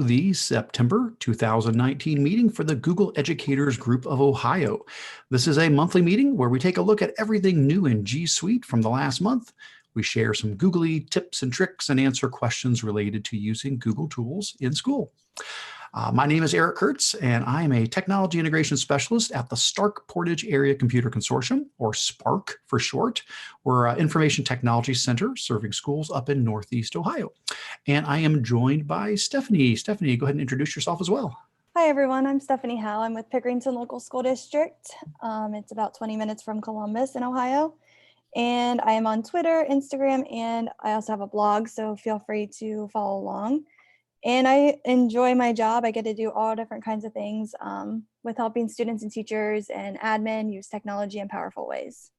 The September 2019 meeting for the Google Educators Group of Ohio. This is a monthly meeting where we take a look at everything new in G Suite from the last month. We share some Googly tips and tricks and answer questions related to using Google tools in school. My name is Eric Kurtz, and I am a Technology Integration Specialist at the Stark Portage Area Computer Consortium, or SPARC for short. We're an information technology center serving schools up in Northeast Ohio. And I am joined by Stephanie. Stephanie, go ahead and introduce yourself as well. Hi, everyone. I'm Stephanie Howe. I'm with Pickerington Local School District. It's about 20 minutes from Columbus in Ohio. And I am on Twitter, Instagram, and I also have a blog, so feel free to follow along. And I enjoy my job. I get to do all different kinds of things with helping students and teachers and admin use technology in powerful ways.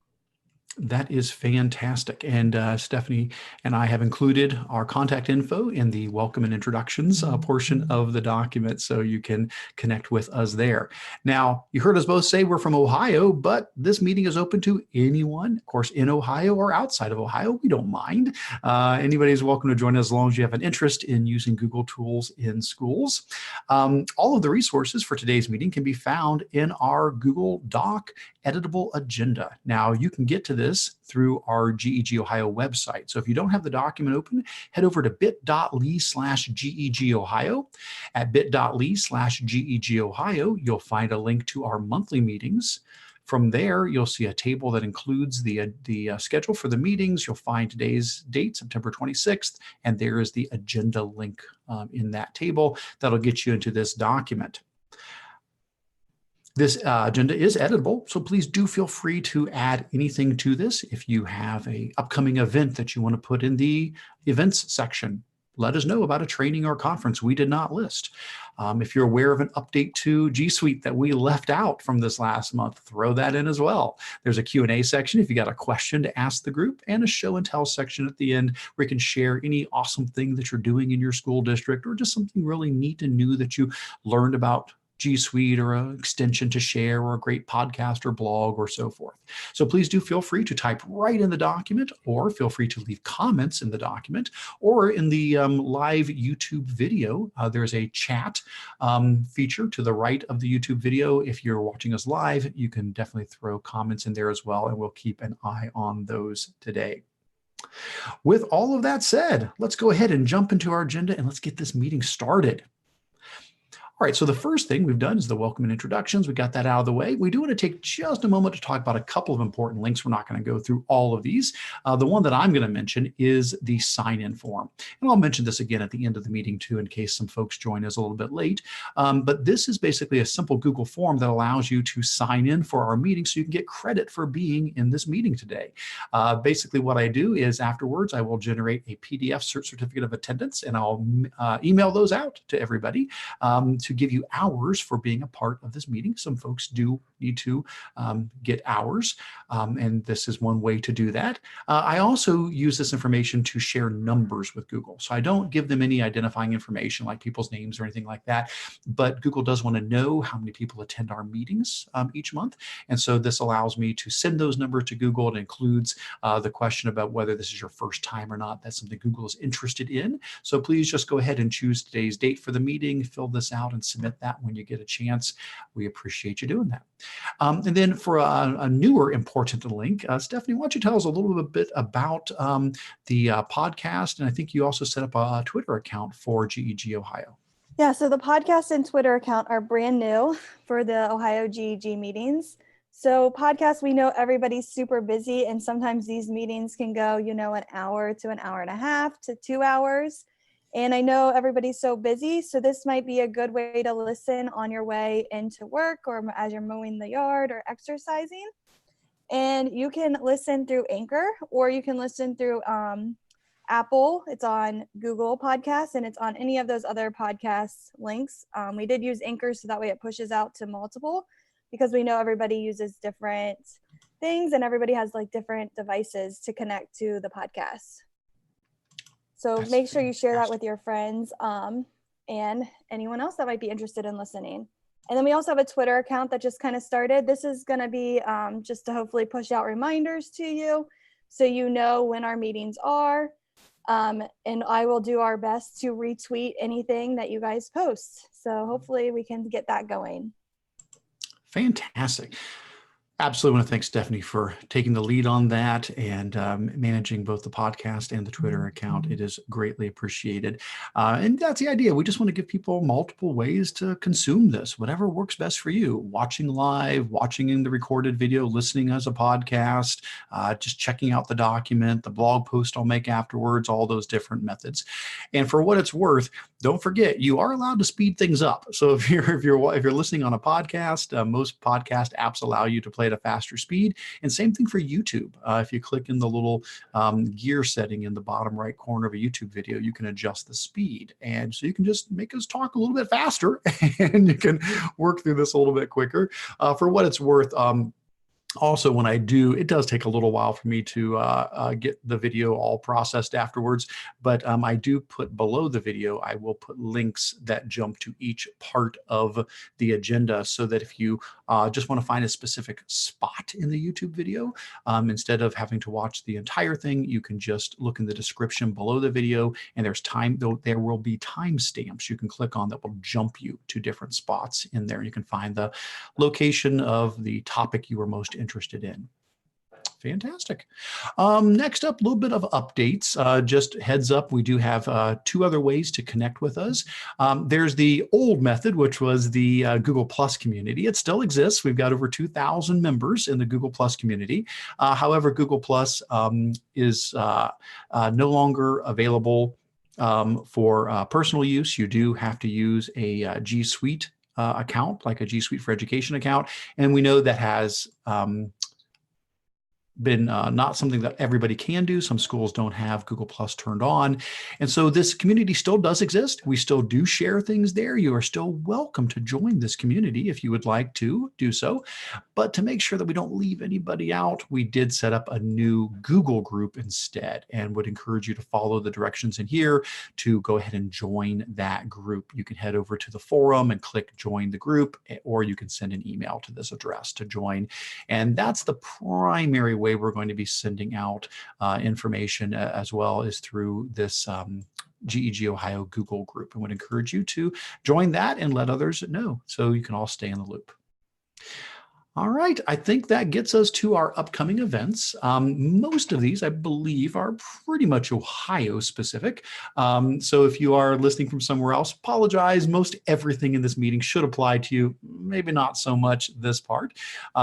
That is fantastic. And Stephanie and I have included our contact info in the welcome and introductions portion of the document, so you can connect with us there. Now, you heard us both say we're from Ohio, but this meeting is open to anyone, of course, in Ohio or outside of Ohio. We don't mind. Anybody is welcome to join us as long as you have an interest in using Google tools in schools. All of the resources for today's meeting can be found in our Google Doc editable agenda. Now, you can get to this through our GEG Ohio website. So if you don't have the document open, head over to bit.ly/GEG Ohio. At bit.ly/GEG Ohio, you'll find a link to our monthly meetings. From there, you'll see a table that includes the schedule for the meetings. You'll find today's date, September 26th, and there is the agenda link in that table that'll get you into this document. This agenda is editable, so please do feel free to add anything to this. If you have an upcoming event that you want to put in the events section, let us know about a training or conference we did not list. If you're aware of an update to G Suite that we left out from this last month, throw that in as well. There's a Q&A section if you got a question to ask the group, and a show and tell section at the end where you can share any awesome thing that you're doing in your school district, or just something really neat and new that you learned about G Suite, or an extension to share, or a great podcast or blog, or so forth. So please do feel free to type right in the document, or feel free to leave comments in the document, or in the live YouTube video. There's a chat feature to the right of the YouTube video. If you're watching us live, you can definitely throw comments in there as well, and we'll keep an eye on those today. With all of that said, let's go ahead and jump into our agenda, and let's get this meeting started. All right, so the first thing we've done is the welcome and introductions. We got that out of the way. We do want to take just a moment to talk about a couple of important links. We're not going to go through all of these. The one that I'm going to mention is the sign-in form. And I'll mention this again at the end of the meeting too, in case some folks join us a little bit late. But this is basically a simple Google form that allows you to sign in for our meeting so you can get credit for being in this meeting today. Basically what I do is afterwards, I will generate a PDF certificate of attendance, and I'll email those out to everybody to give you hours for being a part of this meeting. Some folks do need to get hours, and this is one way to do that. I also use this information to share numbers with Google. So I don't give them any identifying information like people's names or anything like that, but Google does want to know how many people attend our meetings each month. And so this allows me to send those numbers to Google. It includes the question about whether this is your first time or not. That's something Google is interested in. So please just go ahead and choose today's date for the meeting, fill this out, and submit that when you get a chance. We appreciate you doing that. And then for a newer important link, Stephanie, why don't you tell us a little bit about the podcast? And I think you also set up a Twitter account for GEG Ohio. Yeah, so the podcast and Twitter account are brand new for the Ohio GEG meetings. So podcasts, we know everybody's super busy, and sometimes these meetings can go, an hour to an hour and a half to 2 hours. And I know everybody's so busy, so this might be a good way to listen on your way into work, or as you're mowing the yard or exercising. And you can listen through Anchor, or you can listen through Apple. It's on Google Podcasts, and it's on any of those other podcast links. We did use Anchor, so that way it pushes out to multiple, because we know everybody uses different things, and everybody has like different devices to connect to the podcast. So make sure you share that with your friends and anyone else that might be interested in listening. And then we also have a Twitter account that just kind of started. This is going to be just to hopefully push out reminders to you so you know when our meetings are. And I will do our best to retweet anything that you guys post. So hopefully we can get that going. Fantastic. Absolutely want to thank Stephanie for taking the lead on that and managing both the podcast and the Twitter account. It is greatly appreciated. And that's the idea. We just want to give people multiple ways to consume this, whatever works best for you. Watching live, watching in the recorded video, listening as a podcast, just checking out the document, the blog post I'll make afterwards, all those different methods. And for what it's worth, don't forget, you are allowed to speed things up. So if you're listening on a podcast, most podcast apps allow you to play at a faster speed. And same thing for YouTube. If you click in the little gear setting in the bottom right corner of a YouTube video, you can adjust the speed. And so you can just make us talk a little bit faster and you can work through this a little bit quicker. For what it's worth, also, when I do, it does take a little while for me to get the video all processed afterwards, but I do put below the video, I will put links that jump to each part of the agenda so that if you just want to find a specific spot in the YouTube video, instead of having to watch the entire thing, you can just look in the description below the video and there will be timestamps you can click on that will jump you to different spots in there. You can find the location of the topic you were most interested in. Fantastic. Next up, a little bit of updates. Just heads up, we do have 2 other ways to connect with us. There's the old method, which was the Google Plus community. It still exists. We've got over 2,000 members in the Google Plus community. However, Google Plus is no longer available for personal use. You do have to use a G Suite account, like a G Suite for Education account. And we know that has been not something that everybody can do. Some schools don't have Google Plus turned on. And so this community still does exist. We still do share things there. You are still welcome to join this community if you would like to do so. But to make sure that we don't leave anybody out, we did set up a new Google group instead and would encourage you to follow the directions in here to go ahead and join that group. You can head over to the forum and click join the group, or you can send an email to this address to join. And that's the primary way we're going to be sending out information, as well as through this GEG Ohio Google group, and would encourage you to join that and let others know so you can all stay in the loop. All right, I think that gets us to our upcoming events. Most of these, I believe, are pretty much Ohio specific. So if you are listening from somewhere else, apologize. Most everything in this meeting should apply to you, maybe not so much this part.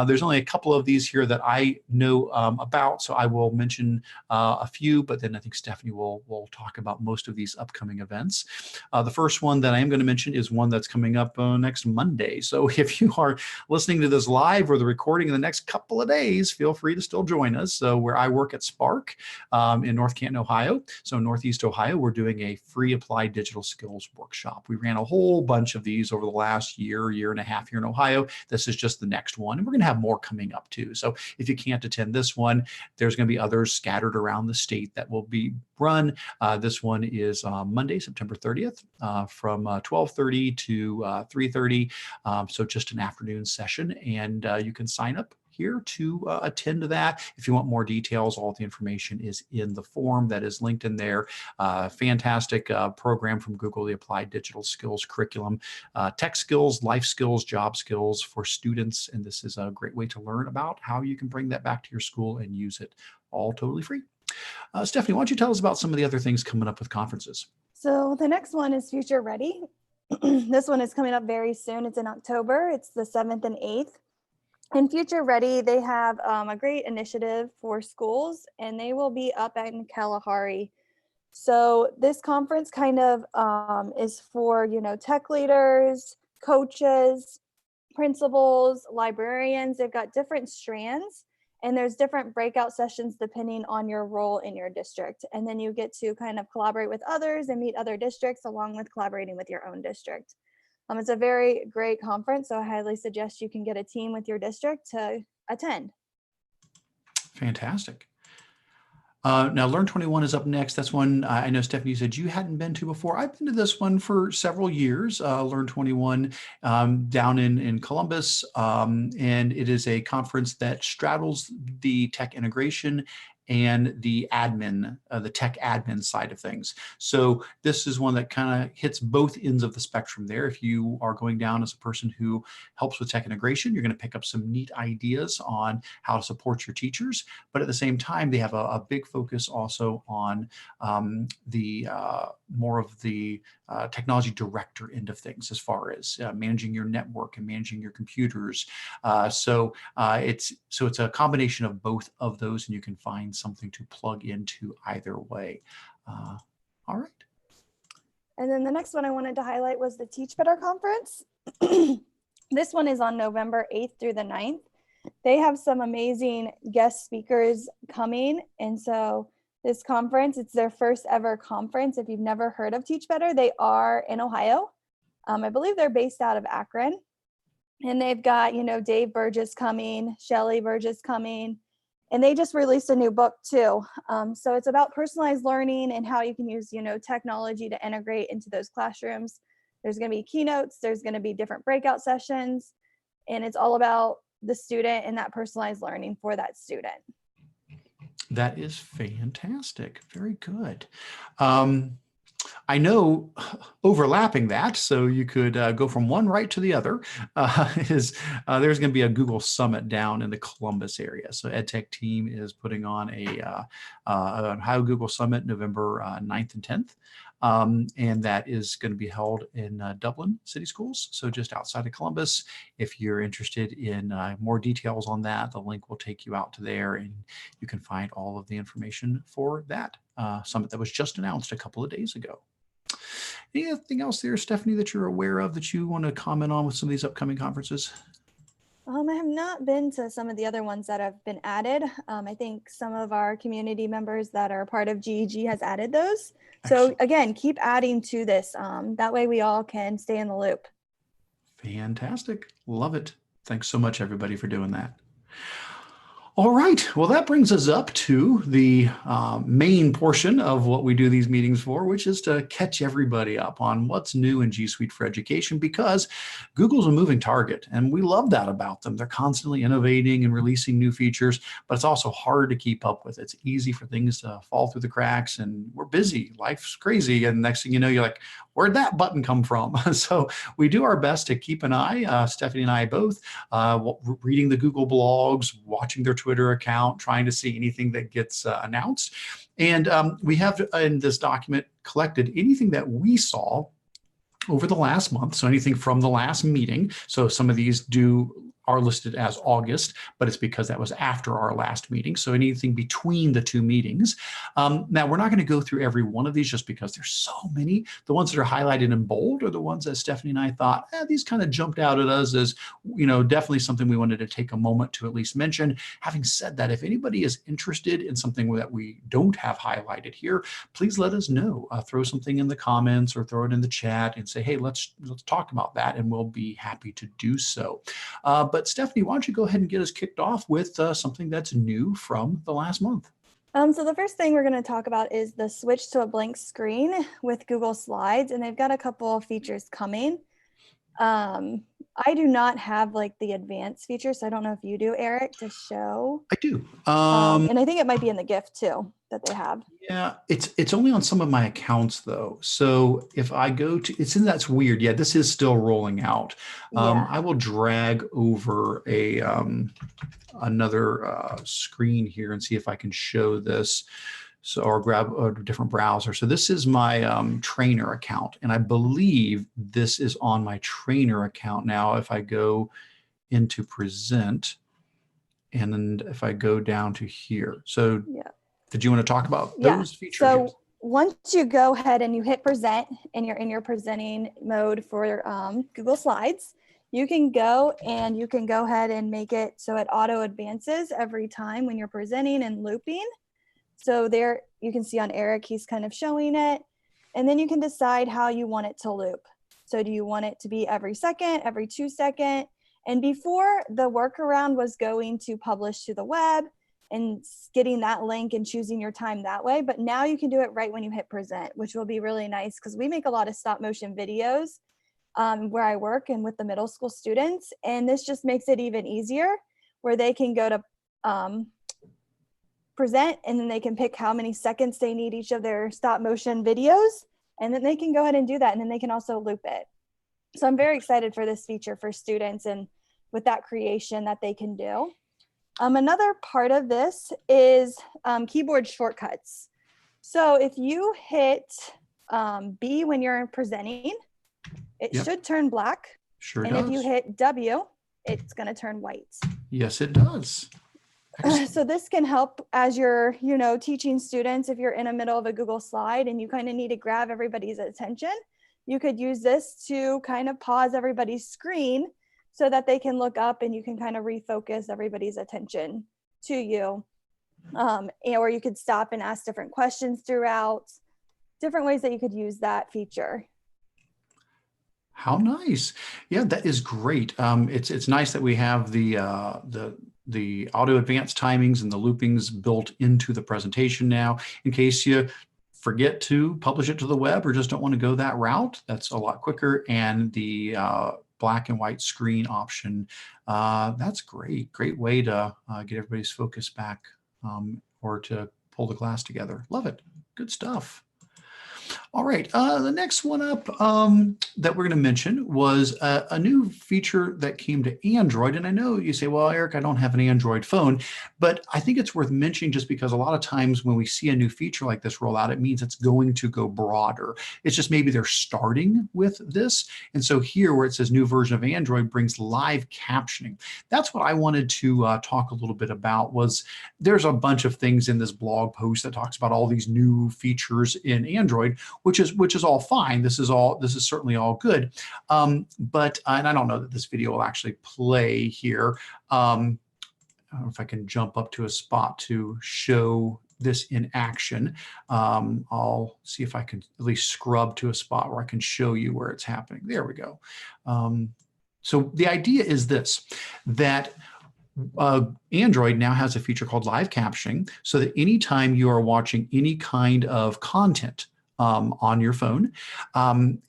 There's only a couple of these here that I know about, so I will mention a few, but then I think Stephanie will talk about most of these upcoming events. The first one that I am going to mention is one that's coming up next Monday. So if you are listening to this live or the recording in the next couple of days, feel free to still join us. So where I work at Spark in North Canton, Ohio, so Northeast Ohio, we're doing a free applied digital skills workshop. We ran a whole bunch of these over the last year and a half here in Ohio. This is just the next one, and we're going to have more coming up too. So if you can't attend this one, there's going to be others scattered around the state that will be run. This one is Monday, September 30th from 12:30 to 3:30. So just an afternoon session, and you can sign up here to attend to that. If you want more details, all the information is in the form that is linked in there. Fantastic program from Google, the Applied Digital Skills Curriculum, tech skills, life skills, job skills for students. And this is a great way to learn about how you can bring that back to your school and use it all totally free. Stephanie, why don't you tell us about some of the other things coming up with conferences? So the next one is Future Ready. This one is coming up very soon. It's in October. It's the 7th and 8th. In Future Ready, they have a great initiative for schools, and they will be up in Kalahari. So this conference kind of is for, tech leaders, coaches, principals, librarians. They've got different strands, and there's different breakout sessions depending on your role in your district. And then you get to kind of collaborate with others and meet other districts along with collaborating with your own district. It's a very great conference, so I highly suggest you can get a team with your district to attend. Fantastic. Now, Learn 21 is up next. That's one I know, Stephanie, you said you hadn't been to before. I've been to this one for several years, Learn 21 down in Columbus. And it is a conference that straddles the tech integration and the admin, the tech admin side of things. So this is one that kind of hits both ends of the spectrum there. If you are going down as a person who helps with tech integration, you're going to pick up some neat ideas on how to support your teachers. But at the same time, they have a big focus also on the more of the technology director end of things, as far as managing your network and managing your computers. So it's a combination of both of those, and you can find something to plug into either way. All right. And then the next one I wanted to highlight was the Teach Better conference. This one is on November 8th through the 9th. They have some amazing guest speakers coming. And so this conference, it's their first ever conference. If you've never heard of Teach Better, they are in Ohio. I believe they're based out of Akron. And they've got, Dave Burgess coming, Shelly Burgess coming, and they just released a new book too. So it's about personalized learning and how you can use, technology to integrate into those classrooms. There's going to be keynotes, there's going to be different breakout sessions, and it's all about the student and that personalized learning for that student. That is fantastic. Very good. I know overlapping that, so you could go from one right to the other, there's going to be a Google Summit down in the Columbus area. So EdTech team is putting on an Ohio Google Summit November 9th and 10th. And that is going to be held in Dublin City Schools, so just outside of Columbus. If you're interested in more details on that, the link will take you out to there, and you can find all of the information for that summit that was just announced a couple of days ago. Anything else there, Stephanie, that you're aware of that you want to comment on with some of these upcoming conferences? I have not been to some of the other ones that have been added. I think some of our community members that are part of GEG has added those. Excellent. So again, keep adding to this. That way we all can stay in the loop. Fantastic. Love it. Thanks so much, everybody, for doing that. All right. Well, that brings us up to the main portion of what we do these meetings for, which is to catch everybody up on what's new in G Suite for Education, because Google's a moving target, and we love that about them. They're constantly innovating and releasing new features, but it's also hard to keep up with. It's easy for things to fall through the cracks, and we're busy. Life's crazy. And next thing you know, you're like, where'd that button come from? So we do our best to keep an eye, Stephanie and I both, reading the Google blogs, watching their Twitter account, trying to see anything that gets announced. And we have in this document collected anything that we saw over the last month. So anything from the last meeting. So some of these are listed as August, but it's because that was after our last meeting. So anything between the two meetings. Now, we're not going to go through every one of these just because there's so many. The ones that are highlighted in bold are the ones that Stephanie and I thought, these kind of jumped out at us as, definitely something we wanted to take a moment to at least mention. Having said that, if anybody is interested in something that we don't have highlighted here, please let us know. Throw something in the comments or throw it in the chat and say, hey, let's talk about that, and we'll be happy to do so. But Stephanie, why don't you go ahead and get us kicked off with something that's new from the last month? So the first thing we're going to talk about is the switch to a blank screen with Google Slides, and they've got a couple of features coming. I do not have like the advanced feature, so I don't know if you do, Eric, to show. I do. And I think it might be in the gift too that they have. Yeah, it's only on some of my accounts though. So if I go to, that's weird. Yeah, this is still rolling out. Yeah. I will drag over another screen here and see if I can show this. So, or grab a different browser. So this is my trainer account, and I believe this is on my trainer account now. If I go into present, and then if I go down to here. So yeah. Did you want to talk about those features? So once you go ahead and you hit present and you're in your presenting mode for Google Slides, you can go ahead and make it so it auto advances every time when you're presenting and looping. So there you can see on Eric, he's kind of showing it, and then you can decide how you want it to loop. So do you want it to be every second, every 2 seconds? And before, the workaround was going to publish to the web and getting that link and choosing your time that way. But now you can do it right when you hit present, which will be really nice because we make a lot of stop motion videos where I work and with the middle school students. And this just makes it even easier where they can go to present, and then they can pick how many seconds they need each of their stop motion videos, and then they can go ahead and do that, and then they can also loop it. So I'm very excited for this feature for students and with that creation that they can do. Another part of this is keyboard shortcuts. So if you hit B when you're presenting, it should turn black. Sure and does. if you hit W, it's going to turn white. Yes, it does. So this can help as you're, teaching students. If you're in the middle of a Google slide and you kind of need to grab everybody's attention, you could use this to kind of pause everybody's screen so that they can look up and you can kind of refocus everybody's attention to you. Or you could stop and ask different questions throughout, different ways that you could use that feature. How nice. Yeah, that is great. It's nice that we have the auto advanced timings and the loopings built into the presentation now, in case you forget to publish it to the web or just don't want to go that route. That's a lot quicker. And the black and white screen option, that's great. Great way to get everybody's focus back or to pull the class together. Love it. Good stuff. All right, the next one up that we're going to mention was a new feature that came to Android. And I know you say, well, Eric, I don't have an Android phone, but I think it's worth mentioning just because a lot of times when we see a new feature like this roll out, it means it's going to go broader. It's just maybe they're starting with this. And so here where it says new version of Android brings live captioning. That's what I wanted to talk a little bit about. Was there's a bunch of things in this blog post that talks about all these new features in Android, which is all fine. This is certainly all good. But and I don't know that this video will actually play here. I don't know if I can jump up to a spot to show this in action. I'll see if I can at least scrub to a spot where I can show you where it's happening. There we go. So the idea is this, that Android now has a feature called live captioning, so that anytime you are watching any kind of content on your phone,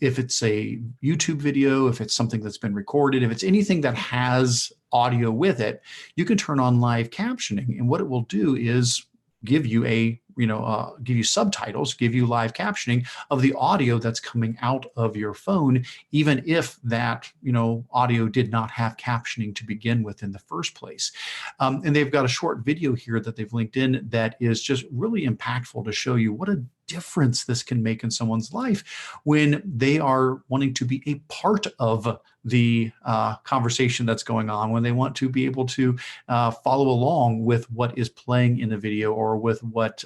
if it's a YouTube video, if it's something that's been recorded, if it's anything that has audio with it, you can turn on live captioning. And what it will do is give you give you subtitles, give you live captioning of the audio that's coming out of your phone, even if that, audio did not have captioning to begin with in the first place. And they've got a short video here that they've linked in that is just really impactful to show you what a difference this can make in someone's life when they are wanting to be a part of the conversation that's going on, when they want to be able to follow along with what is playing in the video or with what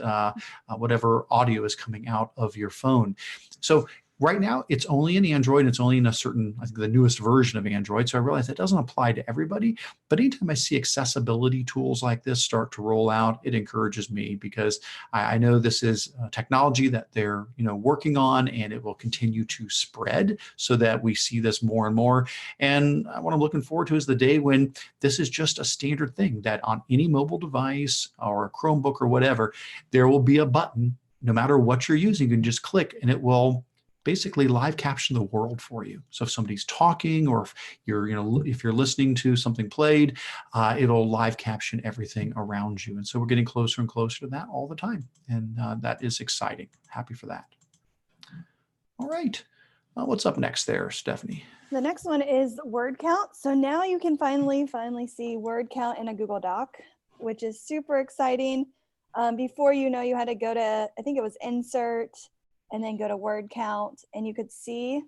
whatever audio is coming out of your phone. So right now, it's only in Android. It's only in a certain, I think, the newest version of Android. So I realize that doesn't apply to everybody. But anytime I see accessibility tools like this start to roll out, it encourages me, because I know this is technology that they're working on, and it will continue to spread so that we see this more and more. And what I'm looking forward to is the day when this is just a standard thing, that on any mobile device or a Chromebook or whatever, there will be a button, no matter what you're using, you can just click and it will basically live caption the world for you. So if somebody's talking, or if you're listening to something played, it'll live caption everything around you. And so we're getting closer and closer to that all the time. And that is exciting. Happy for that. All right. What's up next there, Stephanie? The next one is word count. So now you can finally see word count in a Google Doc, which is super exciting. Before, you had to go to, I think it was insert, and then go to word count, and you could see,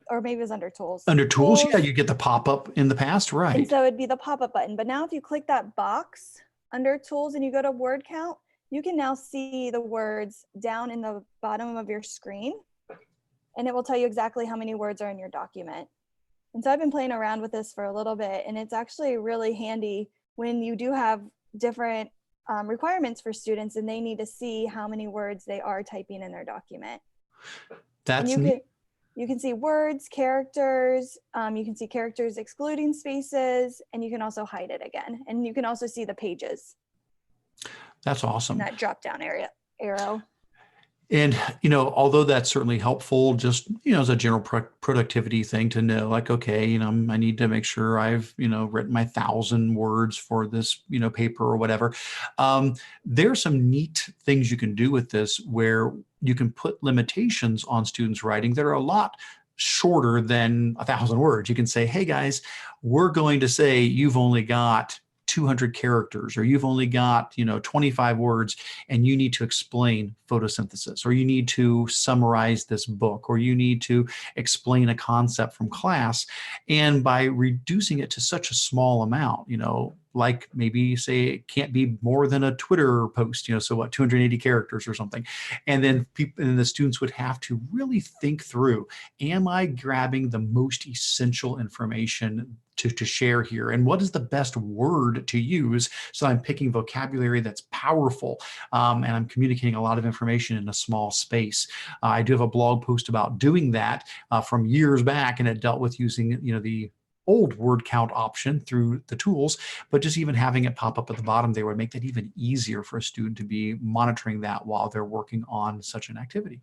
or maybe it was under tools. Under tools, yeah, you get the pop-up in the past, right? And so it'd be the pop-up button. But now if you click that box under tools and you go to word count, you can now see the words down in the bottom of your screen, and it will tell you exactly how many words are in your document. And so I've been playing around with this for a little bit, and it's actually really handy when you do have different requirements for students and they need to see how many words they are typing in their document. That's you can see words, characters, you can see characters excluding spaces, and you can also hide it again. And you can also see the pages. That's awesome. That drop down arrow. And, although that's certainly helpful, just, as a general productivity thing to know, like, okay, I need to make sure I've, written my 1,000 words for this, paper or whatever. There are some neat things you can do with this where you can put limitations on students' writing that are a lot shorter than 1,000 words. You can say, hey guys, we're going to say you've only got 200 characters, or you've only got 25 words, and you need to explain photosynthesis, or you need to summarize this book, or you need to explain a concept from class. And by reducing it to such a small amount, like maybe say it can't be more than a Twitter post, so what, 280 characters or something. And then the students would have to really think through, am I grabbing the most essential information to share here? And what is the best word to use? So I'm picking vocabulary that's powerful, and I'm communicating a lot of information in a small space. I do have a blog post about doing that from years back, and it dealt with using, the old word count option through the tools, but just even having it pop up at the bottom there would make that even easier for a student to be monitoring that while they're working on such an activity.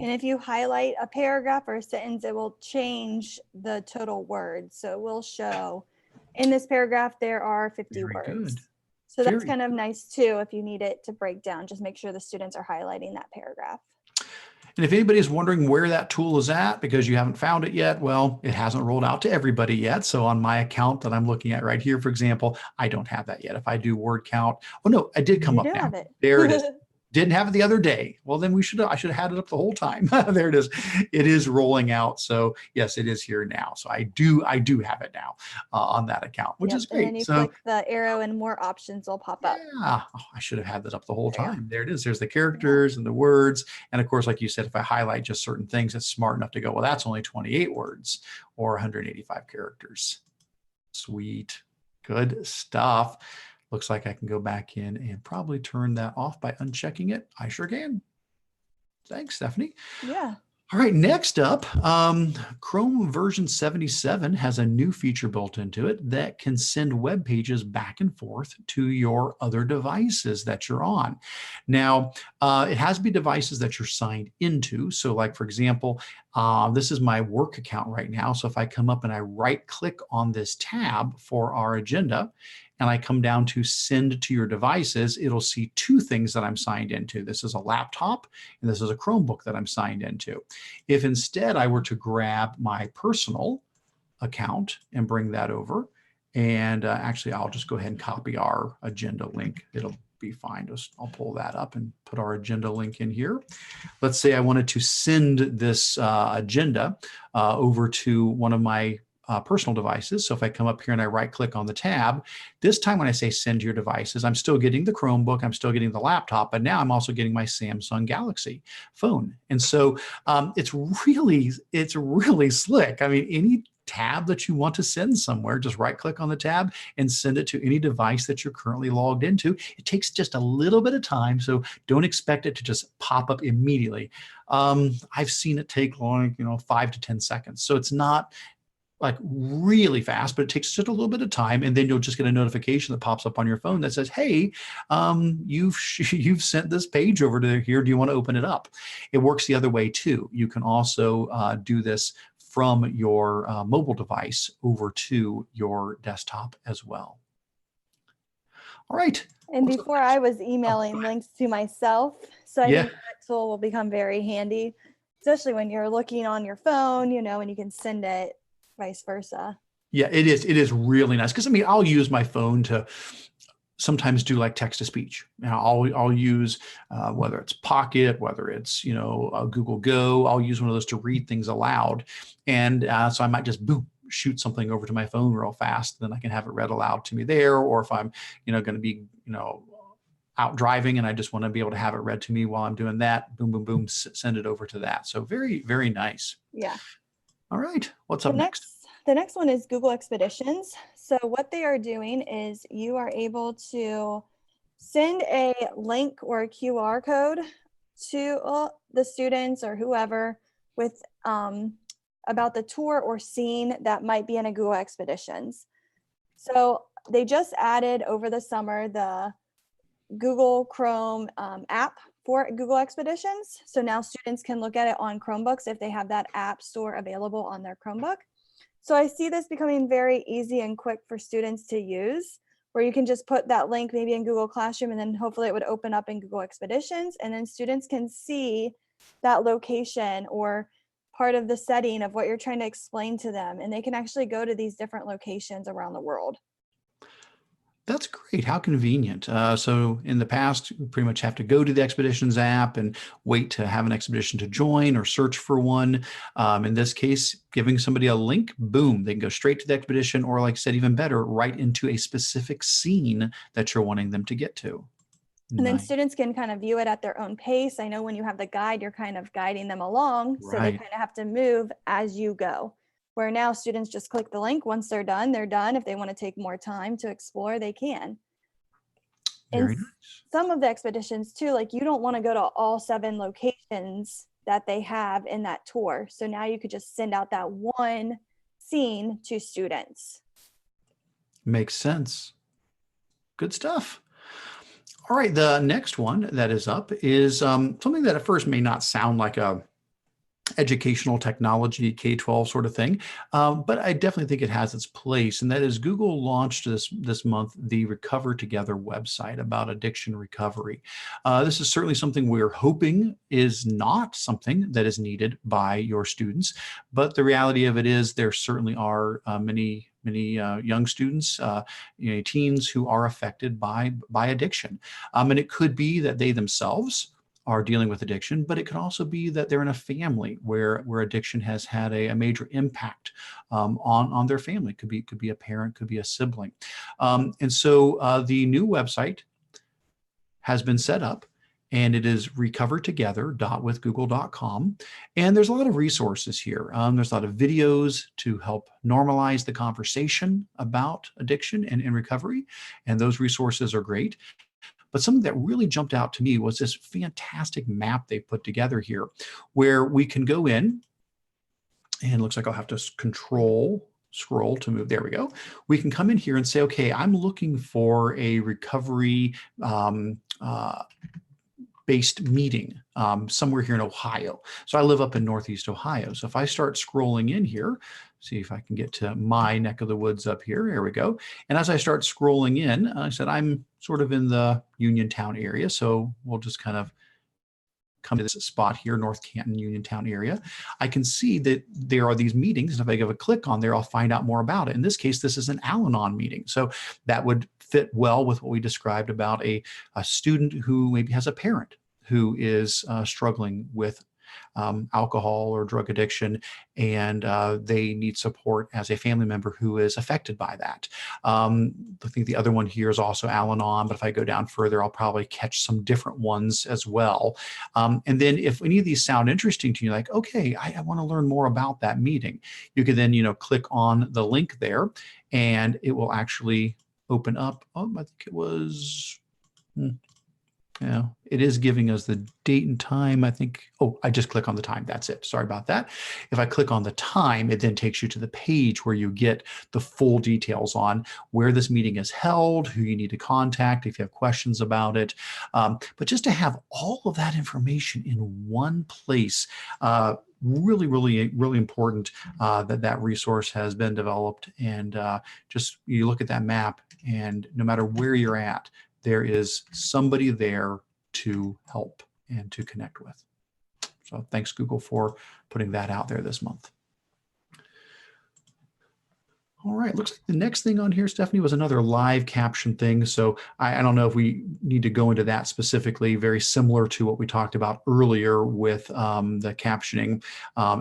And if you highlight a paragraph or a sentence, it will change the total words. So it will show in this paragraph, there are 50 Very words. good. So that's kind of nice too. If you need it to break down, just make sure the students are highlighting that paragraph. And if anybody's wondering where that tool is at because you haven't found it yet, well, it hasn't rolled out to everybody yet. So on my account that I'm looking at right here, for example, I don't have that yet. If I do word count, oh no, I did come up now. There it is. Didn't have it the other day. Well, then I should have had it up the whole time. There it is. It is rolling out. So yes, it is here now. So I do have it now on that account, which is great. And then you click the arrow and more options will pop up. Yeah, I should have had that up the whole time. There it is. There's the characters and the words. And of course, like you said, if I highlight just certain things, it's smart enough to go, well, that's only 28 words or 185 characters. Sweet. Good stuff. Looks like I can go back in and probably turn that off by unchecking it. I sure can. Thanks, Stephanie. Yeah. All right, next up, Chrome version 77 has a new feature built into it that can send web pages back and forth to your other devices that you're on. Now, it has to be devices that you're signed into. So like, for example, this is my work account right now. So if I come up and I right click on this tab for our agenda, and I come down to send to your devices, it'll see two things that I'm signed into. This is a laptop, and this is a Chromebook that I'm signed into. If instead I were to grab my personal account and bring that over, and actually I'll just go ahead and copy our agenda link. It'll be fine. I'll pull that up and put our agenda link in here. Let's say I wanted to send this agenda over to one of my personal devices. So if I come up here and I right click on the tab, this time when I say send to your devices, I'm still getting the Chromebook, I'm still getting the laptop, but now I'm also getting my Samsung Galaxy phone. And so it's really slick. I mean, any tab that you want to send somewhere, just right click on the tab and send it to any device that you're currently logged into. It takes just a little bit of time, so don't expect it to just pop up immediately. I've seen it take like 5 to 10 seconds. So it's not like really fast, but it takes just a little bit of time, and then you'll just get a notification that pops up on your phone that says, hey, you've sent this page over to here. Do you want to open it up? It works the other way too. You can also do this from your mobile device over to your desktop as well. All right. And before I was emailing links to myself, so I think that tool will become very handy, especially when you're looking on your phone, and you can send it vice versa. Yeah, it is. It is really nice because I'll use my phone to sometimes do like text to speech. I'll use whether it's Pocket, whether it's Google Go. I'll use one of those to read things aloud, and so I might just shoot something over to my phone real fast. Then I can have it read aloud to me there. Or if I'm going to be out driving and I just want to be able to have it read to me while I'm doing that, boom, boom, boom, send it over to that. So very, very nice. Yeah. All right, what's up next? The next one is Google Expeditions. So what they are doing is you are able to send a link or a QR code to the students or whoever with about the tour or scene that might be in a Google Expeditions. So they just added over the summer the Google Chrome app for Google Expeditions. So now students can look at it on Chromebooks if they have that app store available on their Chromebook. So I see this becoming very easy and quick for students to use, where you can just put that link maybe in Google Classroom, and then hopefully it would open up in Google Expeditions, and then students can see that location or part of the setting of what you're trying to explain to them, and they can actually go to these different locations around the world. That's great. How convenient. So in the past, you pretty much have to go to the Expeditions app and wait to have an expedition to join or search for one. In this case, giving somebody a link, boom, they can go straight to the expedition, or like I said, even better, right into a specific scene that you're wanting them to get to. And then Nice. students can kind of view it at their own pace. I know when you have the guide, you're kind of guiding them along. So they Right. kind of have to move as you go. Where now students just click the link. Once they're done, they're done. If they want to take more time to explore, they can. Very And nice. some of the expeditions too, like you don't want to go to all 7 locations that they have in that tour. So now you could just send out that one scene to students. Makes sense. Good stuff. All right, the next one that is up is something that at first may not sound like a educational technology K-12 sort of thing, but I definitely think it has its place, and that is Google launched this month the Recover Together website about addiction recovery. This is certainly something we're hoping is not something that is needed by your students, but the reality of it is there certainly are many young students, teens who are affected by addiction, and it could be that they themselves are dealing with addiction, but it could also be that they're in a family where addiction has had a major impact on their family. Could be a parent, could be a sibling, and so the new website has been set up, and it is recovertogether.withgoogle.com. And there's a lot of resources here. There's a lot of videos to help normalize the conversation about addiction and recovery, and those resources are great. But something that really jumped out to me was this fantastic map they put together here, where we can go in, and it looks like I'll have to scroll to move. There we go. We can come in here and say, okay, I'm looking for a recovery based meeting somewhere here in Ohio. So I live up in Northeast Ohio. So if I start scrolling in here, see if I can get to my neck of the woods up here. Here we go. And as I start scrolling in, I said I'm sort of in the Uniontown area. So we'll just kind of come to this spot here, North Canton, Uniontown area. I can see that there are these meetings. And if I give a click on there, I'll find out more about it. In this case, this is an Al-Anon meeting. So that would fit well with what we described about a student who maybe has a parent who is struggling with alcohol or drug addiction, and they need support as a family member who is affected by that. I think the other one here is also Al-Anon, but if I go down further, I'll probably catch some different ones as well. And then if any of these sound interesting to you, like, okay, I want to learn more about that meeting, you can then, click on the link there, and it will actually open up. I think it was... Yeah, it is giving us the date and time, I think. Oh, I just click on the time. That's it. Sorry about that. If I click on the time, it then takes you to the page where you get the full details on where this meeting is held, who you need to contact if you have questions about it. But just to have all of that information in one place, really, really, really important that resource has been developed. And just you look at that map, and no matter where you're at, there is somebody there to help and to connect with. So thanks, Google, for putting that out there this month. All right, looks like the next thing on here, Stephanie, was another live caption thing. So I don't know if we need to go into that specifically, very similar to what we talked about earlier with the captioning.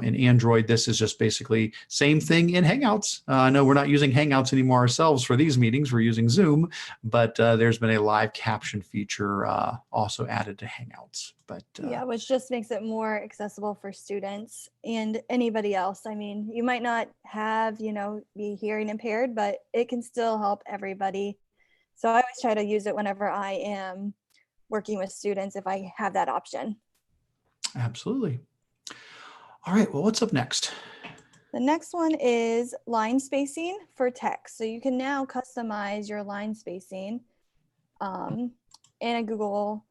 In Android, this is just basically same thing in Hangouts. I know we're not using Hangouts anymore ourselves for these meetings, we're using Zoom, but there's been a live caption feature also added to Hangouts. But yeah, which just makes it more accessible for students and anybody else. I mean, you might not have, be hearing impaired, but it can still help everybody. So I always try to use it whenever I am working with students if I have that option. Absolutely. All right, well, what's up next? The next one is line spacing for text. So you can now customize your line spacing in a Google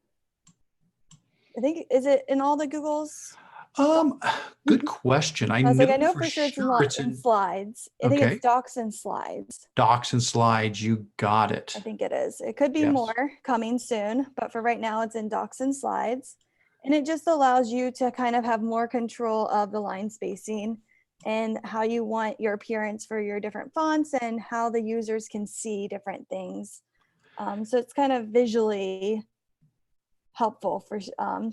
I think, is it in all the Googles? Um, Good question. I was like, I know For for sure it's sure it's in in, slides. I think it's okay. docs and slides. Docs and slides. You got I it. think it is. It could be Yes. more coming soon, but for right now, it's in docs and slides. And it just allows you to kind of have more control of the line spacing and how you want your appearance for your different fonts and how the users can see different things. So it's kind of visually helpful for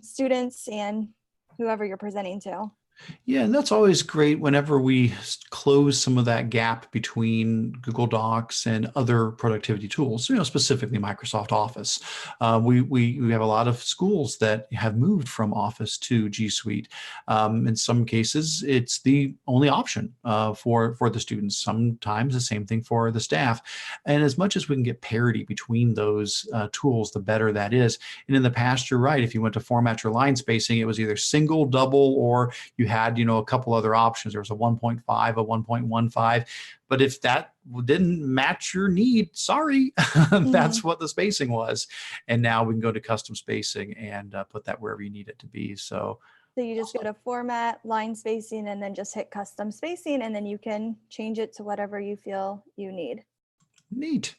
students and whoever you're presenting to. Yeah, and that's always great whenever we close some of that gap between Google Docs and other productivity tools, specifically Microsoft Office. We have a lot of schools that have moved from Office to G Suite. In some cases, it's the only option for the students. Sometimes the same thing for the staff. And as much as we can get parity between those tools, the better that is. And in the past, you're right. If you went to format your line spacing, it was either single, double, or you had, a couple other options. There was a 1.5, a 1.15. But if that didn't match your need, sorry, Mhm. that's what the spacing was. And now we can go to custom spacing and put that wherever you need it to be. So So you just go to format, line spacing, and then just hit custom spacing, and then you can change it to whatever you feel you need. neat.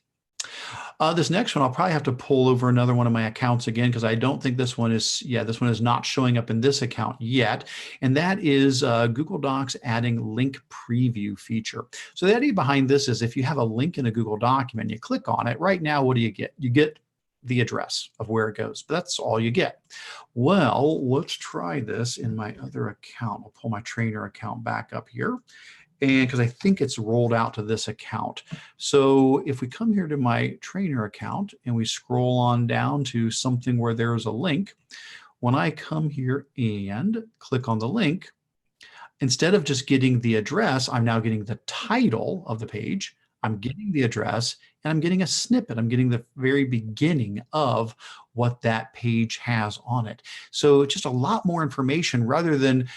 This next one, I'll probably have to pull over another one of my accounts again because I don't think this one is, this one is not showing up in this account yet. And that is Google Docs adding link preview feature. So the idea behind this is if you have a link in a Google document, you click on it, right now, what do you get? You get the address of where it goes, but that's all you get. Well, let's try this in my other account. I'll pull my trainer account back up here. And because I think it's rolled out to this account. So if we come here to my trainer account and we scroll on down to something where there's a link, when I come here and click on the link, instead of just getting the address, I'm now getting the title of the page. I'm getting the address and I'm getting a snippet. I'm getting the very beginning of what that page has on it. So it's just a lot more information rather than,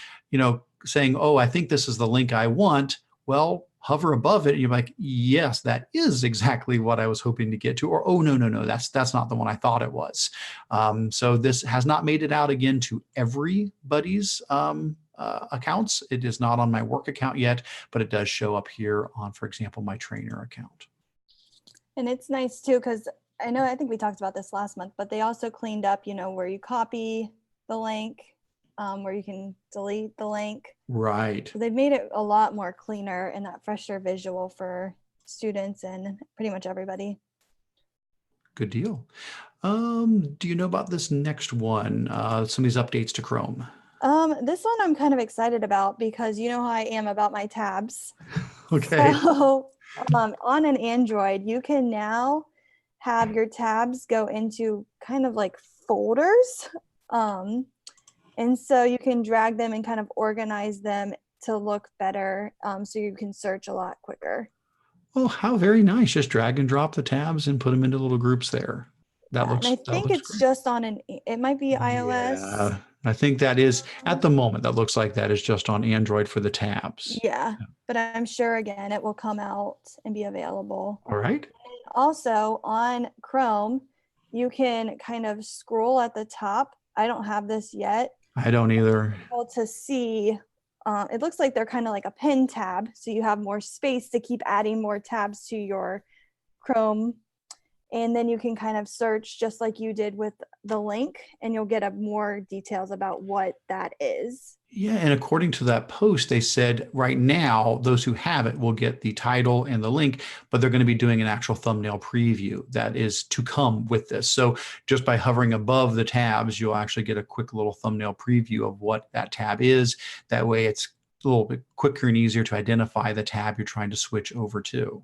saying, oh, I think this is the link I want. Well, hover above it and you're like, yes, that is exactly what I was hoping to get to. Or, oh, no, that's not the one I thought it was. So this has not made it out again to everybody's accounts. It is not on my work account yet, but it does show up here on, for example, my trainer account. And it's nice too, because I think we talked about this last month, but they also cleaned up, where you copy the link, where you can delete the link. Right. So they've made it a lot more cleaner and that fresher visual for students and pretty much everybody. Good deal. Do you know about this next one? Some of these updates to Chrome. This one I'm kind of excited about because you know how I am about my tabs. Okay. So on an Android, you can now have your tabs go into kind of like folders. And so you can drag them and kind of organize them to look better, so you can search a lot quicker. Oh, how very nice. Just drag and drop the tabs and put them into little groups there. That Yeah, and I think looks it's great. just on it might be iOS. Yeah, I think that is at the moment, that looks like that is just on Android for the tabs. Yeah, but I'm sure again it will come out and be available. All right. Also on Chrome, you can kind of scroll at the top. I don't have this yet. I don't either. To see, it looks like they're kind of like a pen tab, so you have more space to keep adding more tabs to your Chrome, and then you can kind of search just like you did with the link, and you'll get more details about what that is. Yeah, and according to that post, they said right now those who have it will get the title and the link, but they're going to be doing an actual thumbnail preview that is to come with this. So just by hovering above the tabs, you'll actually get a quick little thumbnail preview of what that tab is. That way it's a little bit quicker and easier to identify the tab you're trying to switch over to.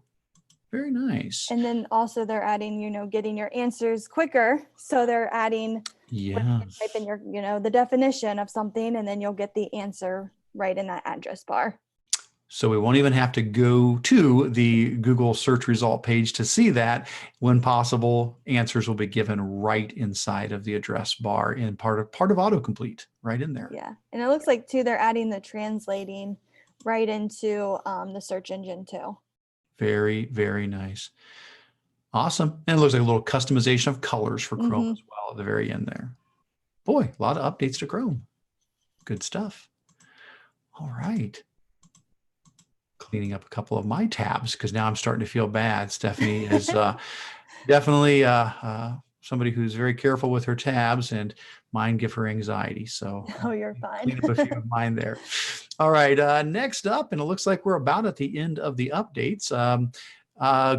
Very nice. And then also they're adding, getting your answers quicker. So they're adding, Yeah. type in your, the definition of something, and then you'll get the answer right in that address bar. So we won't even have to go to the Google search result page to see that. When possible, answers will be given right inside of the address bar in part of autocomplete right in there. Yeah. And it looks like too, they're adding the translating right into the search engine too. Very, very nice. Awesome. And it looks like a little customization of colors for Chrome as well at the very end there. Boy, a lot of updates to Chrome. Good stuff. All right. Cleaning up a couple of my tabs because now I'm starting to feel bad. Stephanie is definitely somebody who's very careful with her tabs, and mine give her anxiety. So Oh, you're fine. clean up a few of mine there. All right, next up, and it looks like we're about at the end of the updates.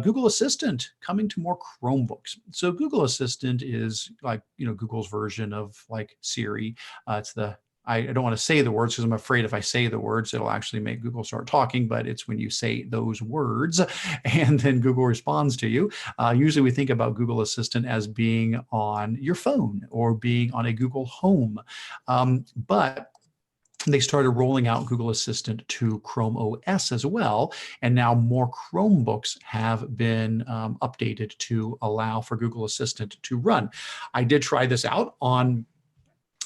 Google Assistant coming to more Chromebooks. So Google Assistant is like, Google's version of like Siri. It's the I don't want to say the words because I'm afraid if I say the words, it'll actually make Google start talking, but it's when you say those words and then Google responds to you. Usually we think about Google Assistant as being on your phone or being on a Google Home. But they started rolling out Google Assistant to Chrome OS as well. And now more Chromebooks have been updated to allow for Google Assistant to run. I did try this out on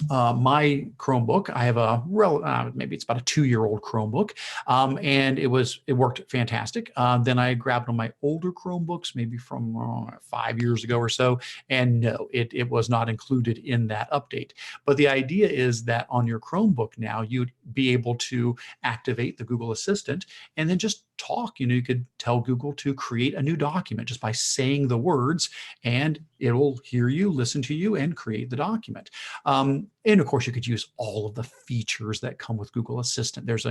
my Chromebook. I have maybe it's about a 2-year-old Chromebook, and it worked fantastic. Then I grabbed one of my older Chromebooks, maybe from 5 years ago or so, and no, it was not included in that update. But the idea is that on your Chromebook now, you'd be able to activate the Google Assistant and then just talk. You could tell Google to create a new document just by saying the words, and it'll hear you, listen to you, and create the document. And of course, you could use all of the features that come with Google Assistant. There's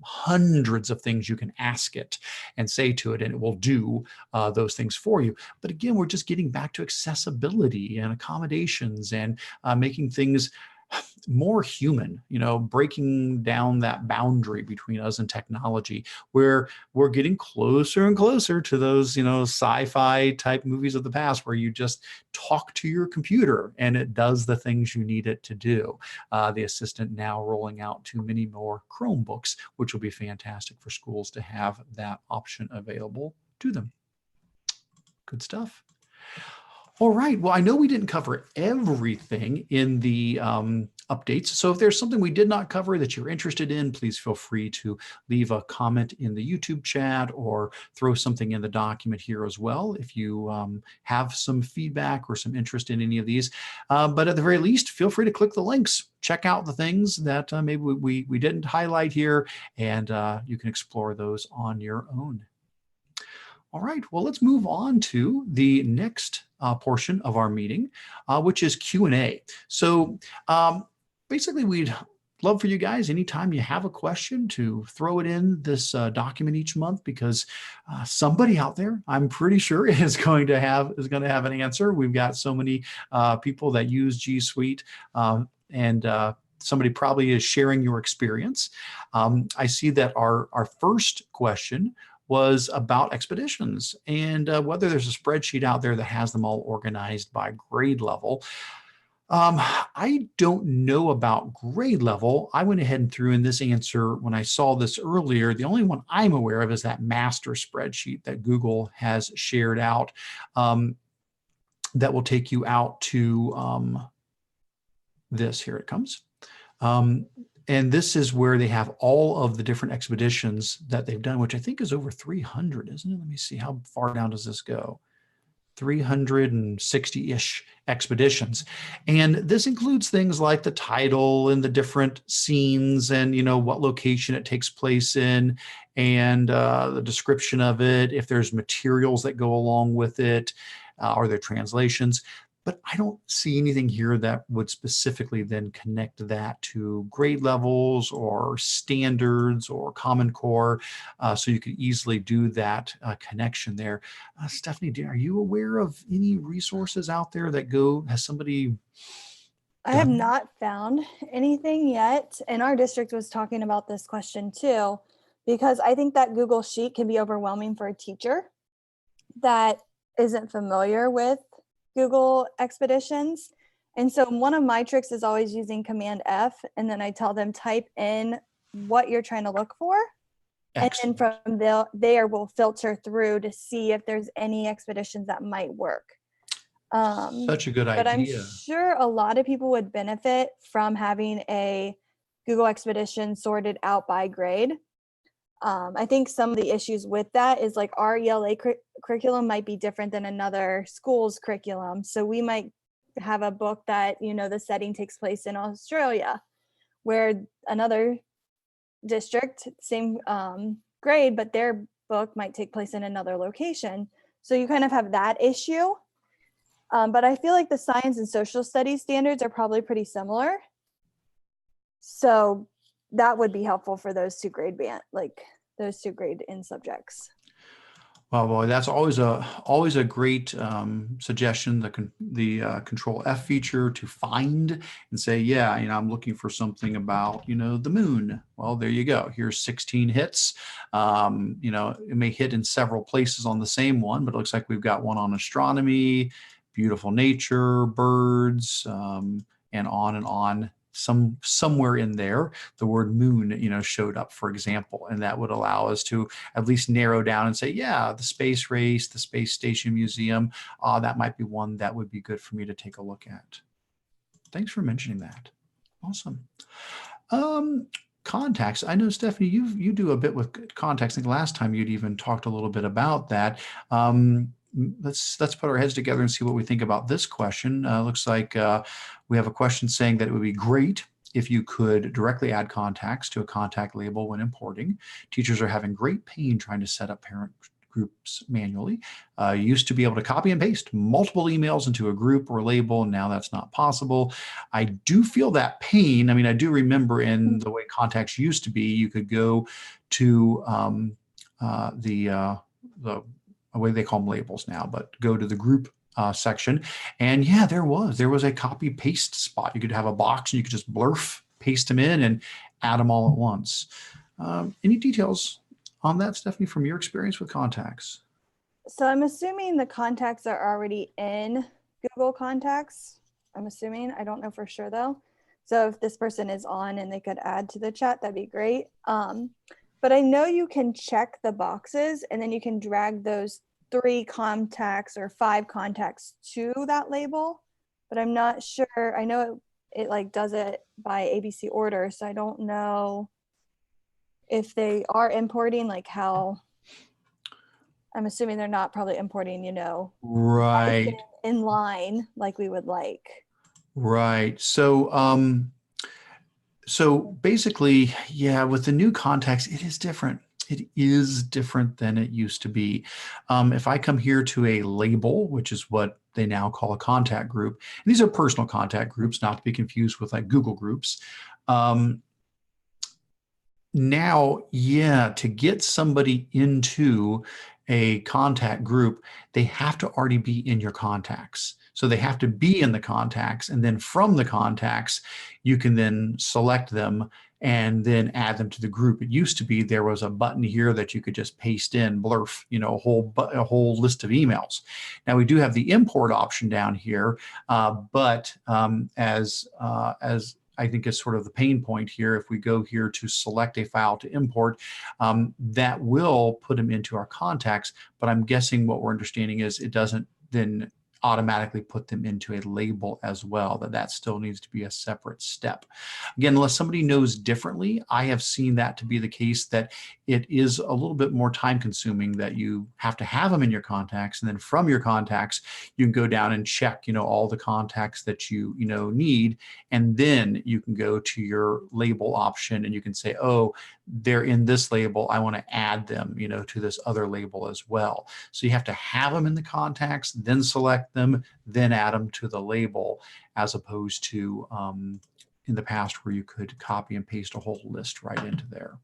hundreds of things you can ask it and say to it, and it will do those things for you. But again, we're just getting back to accessibility and accommodations and making things more human, breaking down that boundary between us and technology, where we're getting closer and closer to those, sci-fi type movies of the past where you just talk to your computer and it does the things you need it to do. The Assistant now rolling out to many more Chromebooks, which will be fantastic for schools to have that option available to them. Good stuff. All right. Well, I know we didn't cover everything in the updates. So if there's something we did not cover that you're interested in, please feel free to leave a comment in the YouTube chat or throw something in the document here as well if you have some feedback or some interest in any of these. But at the very least, feel free to click the links. Check out the things that maybe we didn't highlight here, and you can explore those on your own. All right, well, let's move on to the next portion of our meeting, which is Q&A. So basically, we'd love for you guys, anytime you have a question, to throw it in this document each month, because somebody out there, I'm pretty sure, is going to have an answer. We've got so many people that use G Suite, and somebody probably is sharing your experience. I see that our first question was about expeditions and whether there's a spreadsheet out there that has them all organized by grade level. I don't know about grade level. I went ahead and threw in this answer when I saw this earlier. The only one I'm aware of is that master spreadsheet that Google has shared out that will take you out to this. Here it comes. And this is where they have all of the different expeditions that they've done, which I think is over 300, isn't it? Let me see, how far down does this go? 360-ish expeditions. And this includes things like the title and the different scenes and, what location it takes place in, and the description of it, if there's materials that go along with it, are there translations. But I don't see anything here that would specifically then connect that to grade levels or standards or Common Core. So you could easily do that connection there. Stephanie, are you aware of any resources out there that has somebody? I have not found anything yet. And our district was talking about this question too, because I think that Google Sheet can be overwhelming for a teacher that isn't familiar with Google Expeditions. And so one of my tricks is always using Command F, and then I tell them type in what you're trying to look for. Excellent. And then from there we'll filter through to see if there's any expeditions that might work. Such a good idea. But I'm sure a lot of people would benefit from having a Google Expedition sorted out by grade. I think some of the issues with that is like our ELA curriculum might be different than another school's curriculum. So we might have a book that, the setting takes place in Australia, where another district, same grade, but their book might take place in another location. So you kind of have that issue. But I feel like the science and social studies standards are probably pretty similar. So that would be helpful for those two grade those two grade in subjects. Well, boy, that's always a great suggestion. The Control F feature to find and say, yeah, I'm looking for something about the moon. Well, there you go. Here's 16 hits. It may hit in several places on the same one, but it looks like we've got one on astronomy, beautiful nature, birds, and on and on. Somewhere in there, the word moon, showed up, for example, and that would allow us to at least narrow down and say, yeah, the space race, the space station museum, that might be one that would be good for me to take a look at. Thanks for mentioning that. Awesome. Contacts. I know, Stephanie, you do a bit with contacts. I think last time you'd even talked a little bit about that. Let's put our heads together and see what we think about this question. Looks like we have a question saying that it would be great if you could directly add contacts to a contact label when importing. Teachers are having great pain trying to set up parent groups manually. You used to be able to copy and paste multiple emails into a group or label, and now that's not possible. I do feel that pain. I mean, I do remember in the way contacts used to be, you could go to the way they call them labels now, but go to the group section. And yeah, there was a copy paste spot. You could have a box and you could just blurf, paste them in and add them all at once. Any details on that, Stephanie, from your experience with contacts? So I'm assuming the contacts are already in Google Contacts. I'm assuming, I don't know for sure though. So if this person is on and they could add to the chat, that'd be great. But I know you can check the boxes and then you can drag those 3 contacts or 5 contacts to that label, but I'm not sure. I know it like does it by ABC order. So I don't know if they are importing, like how, I'm assuming they're not probably importing, Right. in line like we would like. Right. So basically, yeah, with the new contacts, it is different. It is different than it used to be. If I come here to a label, which is what they now call a contact group, and these are personal contact groups, not to be confused with like Google groups. Now, yeah, to get somebody into a contact group, they have to already be in your contacts. So they have to be in the contacts, and then from the contacts, you can then select them and then add them to the group. It used to be there was a button here that you could just paste in, blurf, a whole list of emails. Now we do have the import option down here, but as I think is sort of the pain point here, if we go here to select a file to import, that will put them into our contacts. But I'm guessing what we're understanding is it doesn't then automatically put them into a label as well, that still needs to be a separate step. Again, unless somebody knows differently, I have seen that to be the case, that it is a little bit more time consuming, that you have to have them in your contacts, and then from your contacts, you can go down and check, all the contacts that you need, and then you can go to your label option and you can say, oh, they're in this label, I want to add them, to this other label as well. So you have to have them in the contacts, then select them, then add them to the label, as opposed to in the past where you could copy and paste a whole list right into there.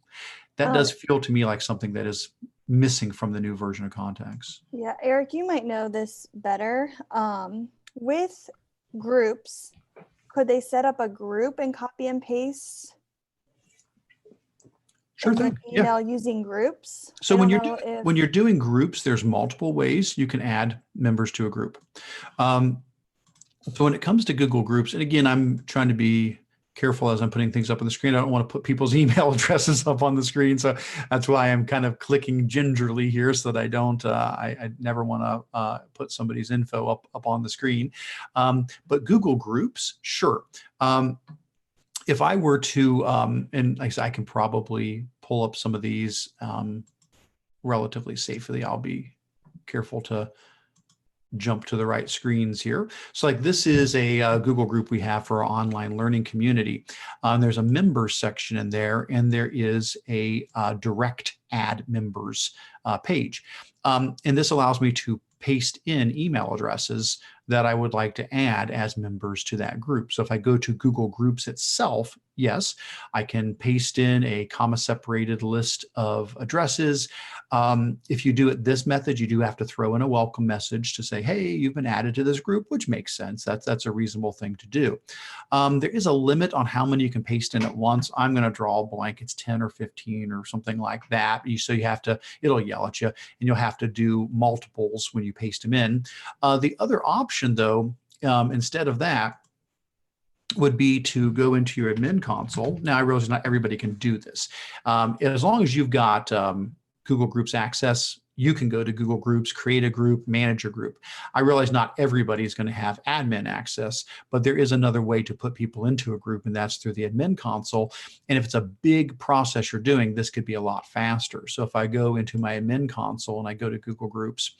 That does feel to me like something that is missing from the new version of contacts. Yeah, Eric, you might know this better. With groups, could they set up a group and copy and paste? Sure thing. Email using groups. So when you're doing groups, there's multiple ways you can add members to a group. So when it comes to Google Groups, and again, I'm trying to be careful as I'm putting things up on the screen. I don't want to put people's email addresses up on the screen, so that's why I'm kind of clicking gingerly here, so that I don't. I never want to put somebody's info up on the screen. But Google Groups, sure. If I were to, and like I said, I can probably pull up some of these relatively safely. I'll be careful to jump to the right screens here. So like this is a Google group we have for our online learning community. There's a members section in there, and there is a direct add members page. And this allows me to paste in email addresses that I would like to add as members to that group. So if I go to Google Groups itself, yes, I can paste in a comma-separated list of addresses. If you do it this method, you do have to throw in a welcome message to say, hey, you've been added to this group, which makes sense. That's a reasonable thing to do. There is a limit on how many you can paste in at once. I'm going to draw a blank. It's 10 or 15 or something like that. So you have to, it'll yell at you, and you'll have to do multiples when you paste them in. The other option, though, instead of that, would be to go into your admin console. Now, I realize not everybody can do this. As long as you've got Google Groups access, you can go to Google Groups, create a group, manage a group. I realize not everybody is going to have admin access, but there is another way to put people into a group, and that's through the admin console. And if it's a big process you're doing, this could be a lot faster. So if I go into my admin console and I go to Google Groups,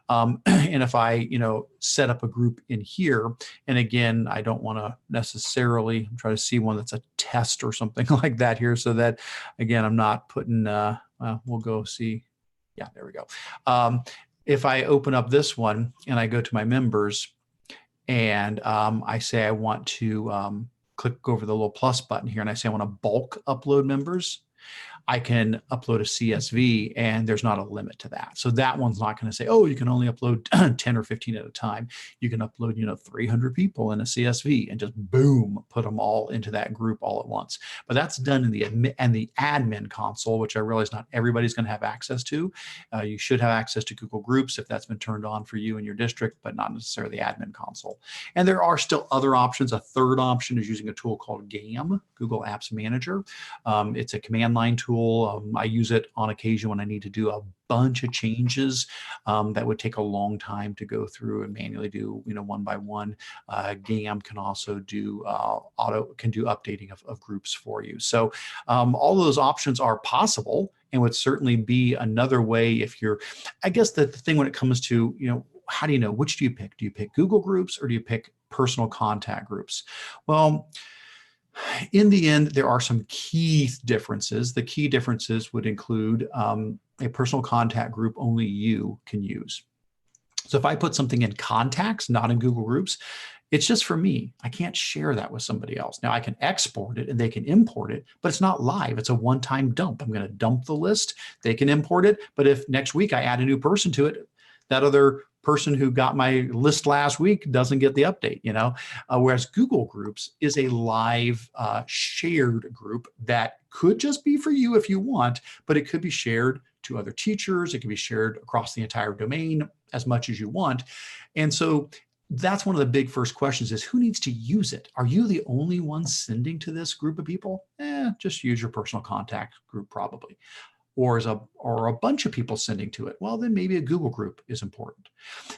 and if I, set up a group in here, and again, I don't want to necessarily try to see one that's a test or something like that here, so that, again, I'm not putting, we'll go see. Yeah, there we go. If I open up this one and I go to my members and I say I want to click over the little plus button here and I say I want to bulk upload members, I can upload a CSV and there's not a limit to that. So that one's not going to say, oh, you can only upload 10 or 15 at a time. You can upload, 300 people in a CSV and just boom, put them all into that group all at once. But that's done in the admin console, which I realize not everybody's going to have access to. You should have access to Google Groups if that's been turned on for you in your district, but not necessarily the admin console. And there are still other options. A third option is using a tool called GAM, Google Apps Manager. It's a command line tool. I use it on occasion when I need to do a bunch of changes that would take a long time to go through and manually do, one by one. GAM can also do updating of groups for you. So all of those options are possible and would certainly be another way if you're, I guess the thing when it comes to, how do you know, which do you pick? Do you pick Google Groups or do you pick personal contact groups? Well, in the end, there are some key differences. The key differences would include a personal contact group only you can use. So if I put something in contacts, not in Google Groups, it's just for me. I can't share that with somebody else. Now I can export it and they can import it, but it's not live. It's a one-time dump. I'm going to dump the list. They can import it. But if next week I add a new person to it, that other person who got my list last week doesn't get the update, whereas Google Groups is a live shared group that could just be for you if you want, but it could be shared to other teachers. It can be shared across the entire domain as much as you want. And so that's one of the big first questions is who needs to use it? Are you the only one sending to this group of people? Just use your personal contact group probably. Or a bunch of people sending to it, well, then maybe a Google group is important.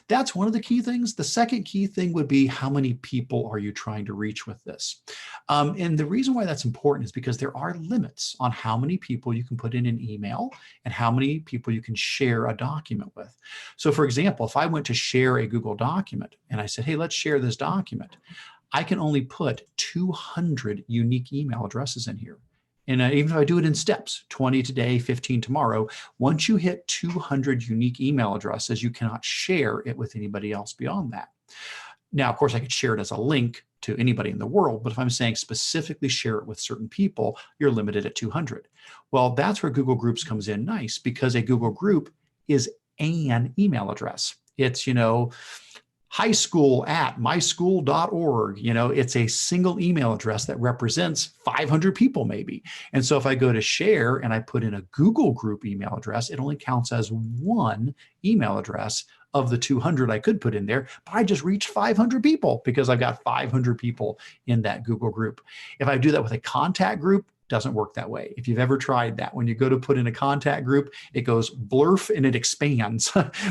That's one of the key things. The second key thing would be how many people are you trying to reach with this? And the reason why that's important is because there are limits on how many people you can put in an email and how many people you can share a document with. So for example, if I went to share a Google document and I said, hey, let's share this document, I can only put 200 unique email addresses in here. And even if I do it in steps, 20 today, 15 tomorrow, once you hit 200 unique email addresses, you cannot share it with anybody else beyond that. Now, of course, I could share it as a link to anybody in the world, but if I'm saying specifically share it with certain people, you're limited at 200. Well, that's where Google Groups comes in nice because a Google group is an email address. It's, highschool@myschool.org. It's a single email address that represents 500 people maybe. And so if I go to share and I put in a Google group email address, it only counts as one email address of the 200 I could put in there, but I just reached 500 people because I've got 500 people in that Google group. If I do that with a contact group, doesn't work that way. If you've ever tried that, when you go to put in a contact group, it goes blurf and it expands.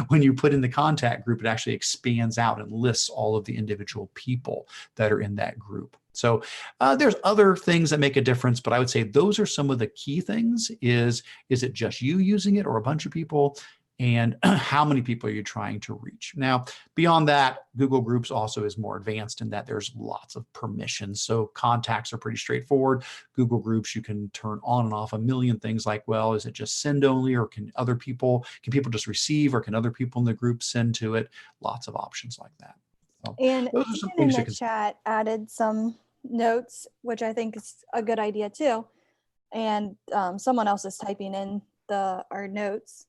When you put in the contact group, it actually expands out and lists all of the individual people that are in that group. So there's other things that make a difference, but I would say those are some of the key things. Is it just you using it or a bunch of people? and how many people are you trying to reach. Now, beyond that, Google Groups also is more advanced in that there's lots of permissions. So contacts are pretty straightforward. Google Groups, you can turn on and off a million things like, well, is it just send only, or can people just receive, or can other people in the group send to it? Lots of options like that. So And those are some Dan in things the you can. chat added some notes, which I think is a good idea too. And someone else is typing in our notes.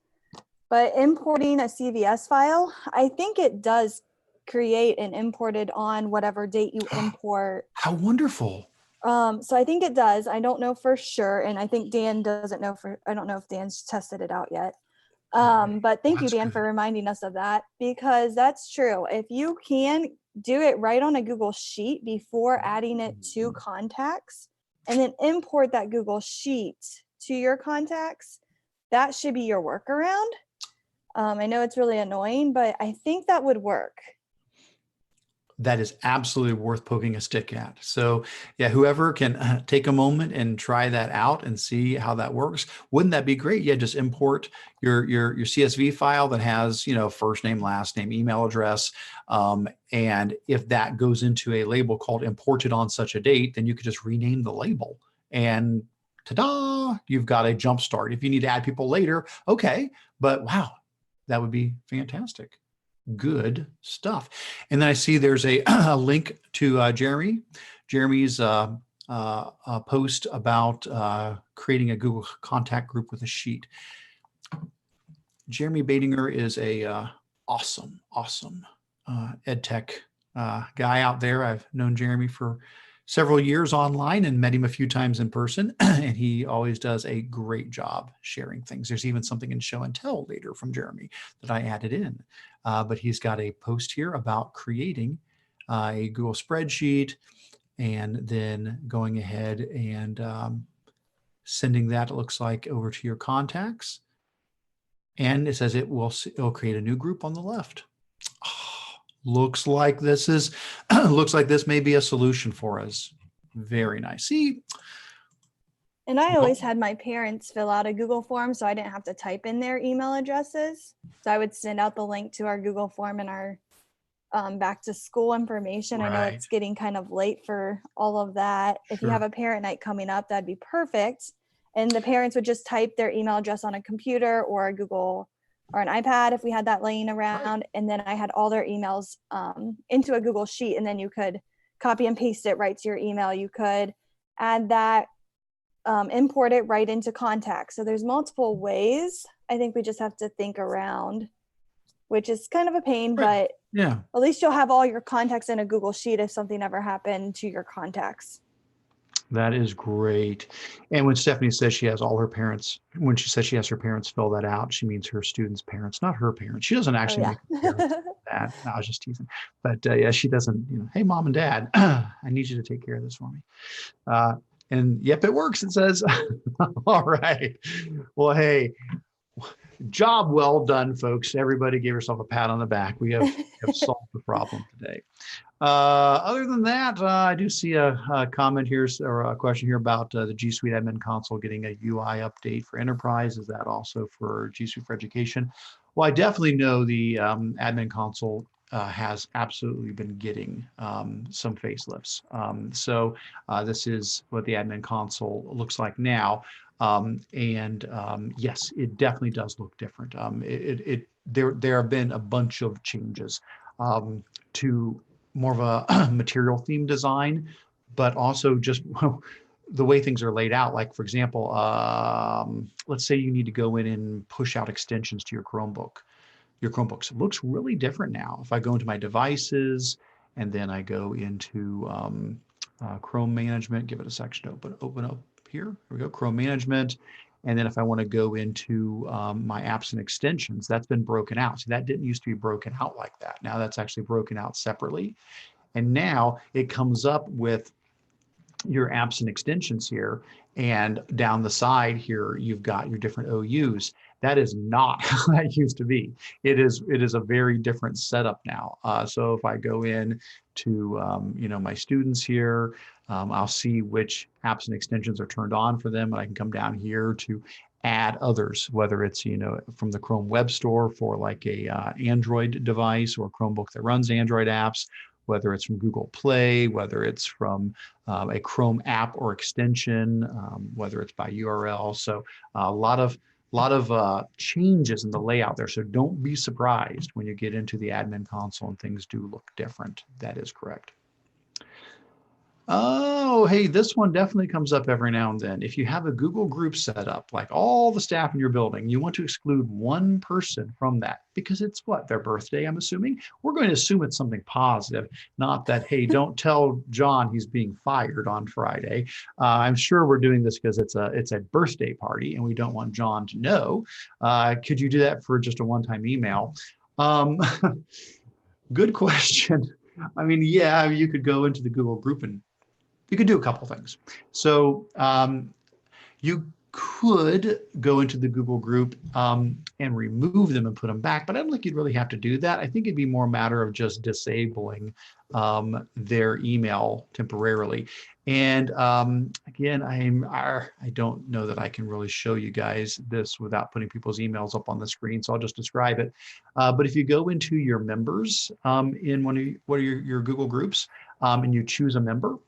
But importing a CVS file, I think it does create and import it on whatever date you import. How wonderful. So I think it does. I don't know for sure. And I think Dan doesn't know I don't know if Dan's tested it out yet. But thank you, Dan, for reminding us of that, because that's true. If you can do it right on a Google Sheet before adding it to contacts, and then import that Google Sheet to your contacts, that should be your workaround. I know it's really annoying, but I think that would work. That is absolutely worth poking a stick at. So yeah, whoever can take a moment and try that out and see how that works. Wouldn't that be great? Yeah, just import your CSV file that has, first name, last name, email address. And if that goes into a label called imported on such a date, then you could just rename the label, and ta-da, you've got a jump start. If you need to add people later, okay, but wow, that would be fantastic. Good stuff. And then I see there's a link to Jeremy's post about creating a Google contact group with a sheet. Jeremy Badinger is a awesome ed tech guy out there. I've known Jeremy for several years online and met him a few times in person, and he always does a great job sharing things. There's even something in show and tell later from Jeremy that I added in, but he's got a post here about creating a Google spreadsheet and then going ahead and sending that, it looks like, over to your contacts. And it says it'll create a new group on the left. Looks like this may be a solution for us. Very nice. See, and I always had my parents fill out a Google form, so I didn't have to type in their email addresses. So I would send out the link to our Google form and our back to school information. Right. I know it's getting kind of late for all of that. If you have a parent night coming up, that'd be perfect. And the parents would just type their email address on a computer or a Google or an iPad if we had that laying around. Right. And then I had all their emails into a Google Sheet, and then you could copy and paste it right to your email. You could add that, import it right into contacts. So there's multiple ways. I think we just have to think around, which is kind of a pain, but yeah, at least you'll have all your contacts in a Google Sheet if something ever happened to your contacts. That is great. And when Stephanie says she has all her parents, when she says she has her parents fill that out, she means her students' parents, not her parents. She doesn't actually make that. No, I was just teasing. But yeah, she doesn't, hey, mom and dad, I need you to take care of this for me. And yep, it works, it says. All right. Well, hey, job well done, folks. Everybody give yourself a pat on the back. We have solved the problem today. Other than that, I do see a comment here, or a question here about the G Suite Admin Console getting a UI update for enterprise. Is that also for G Suite for Education? Well, I definitely know the Admin Console has absolutely been getting some facelifts. So this is what the Admin Console looks like now. Yes, it definitely does look different. There have been a bunch of changes to more of a material theme design, but also just the way things are laid out. Like, for example, let's say you need to go in and push out extensions to your Chromebooks. It looks really different now. If I go into my devices and then I go into Chrome management, give it a section to open up here. Here we go, Chrome management. And then if I want to go into my apps and extensions, that's been broken out. So that didn't used to be broken out like that. Now that's actually broken out separately. And now it comes up with your apps and extensions here. And down the side here, you've got your different OUs. That is not how that used to be. It is a very different setup now. So if I go in to my students here, I'll see which apps and extensions are turned on for them, and I can come down here to add others, whether it's, from the Chrome Web Store for like a Android device or a Chromebook that runs Android apps, whether it's from Google Play, whether it's from a Chrome app or extension, whether it's by URL. So a lot of changes in the layout there. So don't be surprised when you get into the admin console and things do look different. That is correct. Oh, hey, this one definitely comes up every now and then. If you have a Google group set up, like all the staff in your building, you want to exclude one person from that because it's what, their birthday, I'm assuming? We're going to assume it's something positive, not that, hey, don't tell John he's being fired on Friday. I'm sure we're doing this because it's a birthday party and we don't want John to know. Could you do that for just a one-time email? Good question. I mean, yeah, you could go into the Google group and you could do a couple things. So you could go into the Google group and remove them and put them back, but I don't think you'd really have to do that. I think it'd be more a matter of just disabling their email temporarily. And again, I don't know that I can really show you guys this without putting people's emails up on the screen, so I'll just describe it. But if you go into your members in one of your Google groups and you choose a member,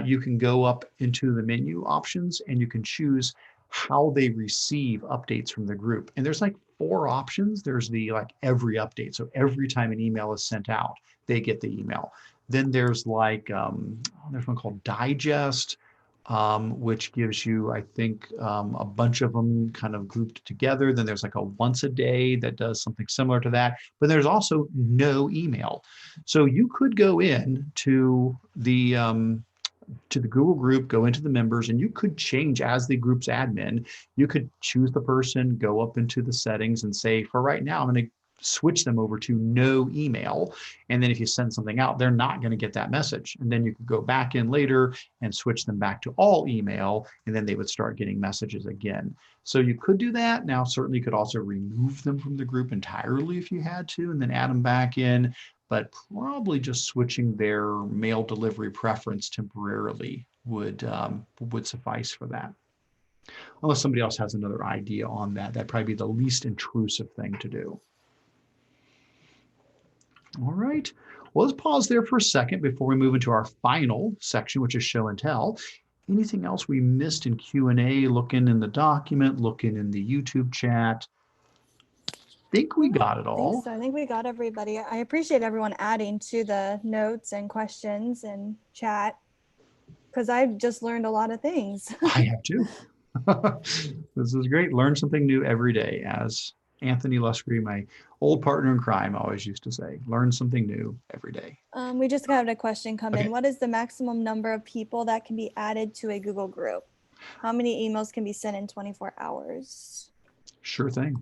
you can go up into the menu options and you can choose how they receive updates from the group. And there's like 4 options. There's the like every update. So every time an email is sent out, they get the email. Then there's like, there's one called Digest, which gives you, I think, a bunch of them kind of grouped together. Then there's like a once a day that does something similar to that. But there's also no email. So you could go in to the Google group, go into the members, and you could change as the group's admin. You could choose the person, go up into the settings and say, for right now, I'm going to switch them over to no email. And then if you send something out, they're not going to get that message. And then you could go back in later and switch them back to all email, and then they would start getting messages again. So you could do that. Now, certainly you could also remove them from the group entirely if you had to, and then add them back in. But probably just switching their mail delivery preference temporarily would suffice for that. Unless somebody else has another idea on that, that'd probably be the least intrusive thing to do. All right, well, let's pause there for a second before we move into our final section, which is show and tell. Anything else we missed in Q&A, looking in the document, looking in the YouTube chat? I think we got it all. I think we got everybody. I appreciate everyone adding to the notes and questions and chat because I've just learned a lot of things. I have too. This is great. Learn something new every day, as Anthony Luscre, my old partner in crime, always used to say. Learn something new every day. We just got a question come in. What is the maximum number of people that can be added to a Google group? How many emails can be sent in 24 hours? Sure thing.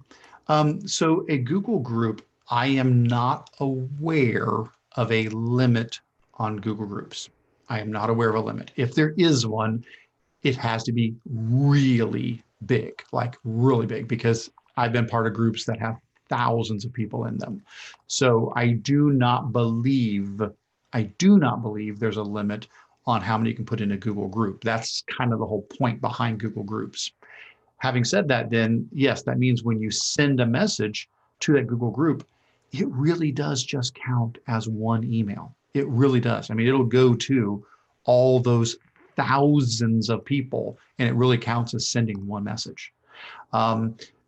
So a Google group, I am not aware of a limit on Google groups. I am not aware of a limit. If there is one, it has to be really big, like really big, because I've been part of groups that have thousands of people in them. So I do not believe there's a limit on how many you can put in a Google group. That's kind of the whole point behind Google groups. Having said that, then yes, that means when you send a message to that Google group, it really does just count as one email. It really does. I mean, it'll go to all those thousands of people, and it really counts as sending one message,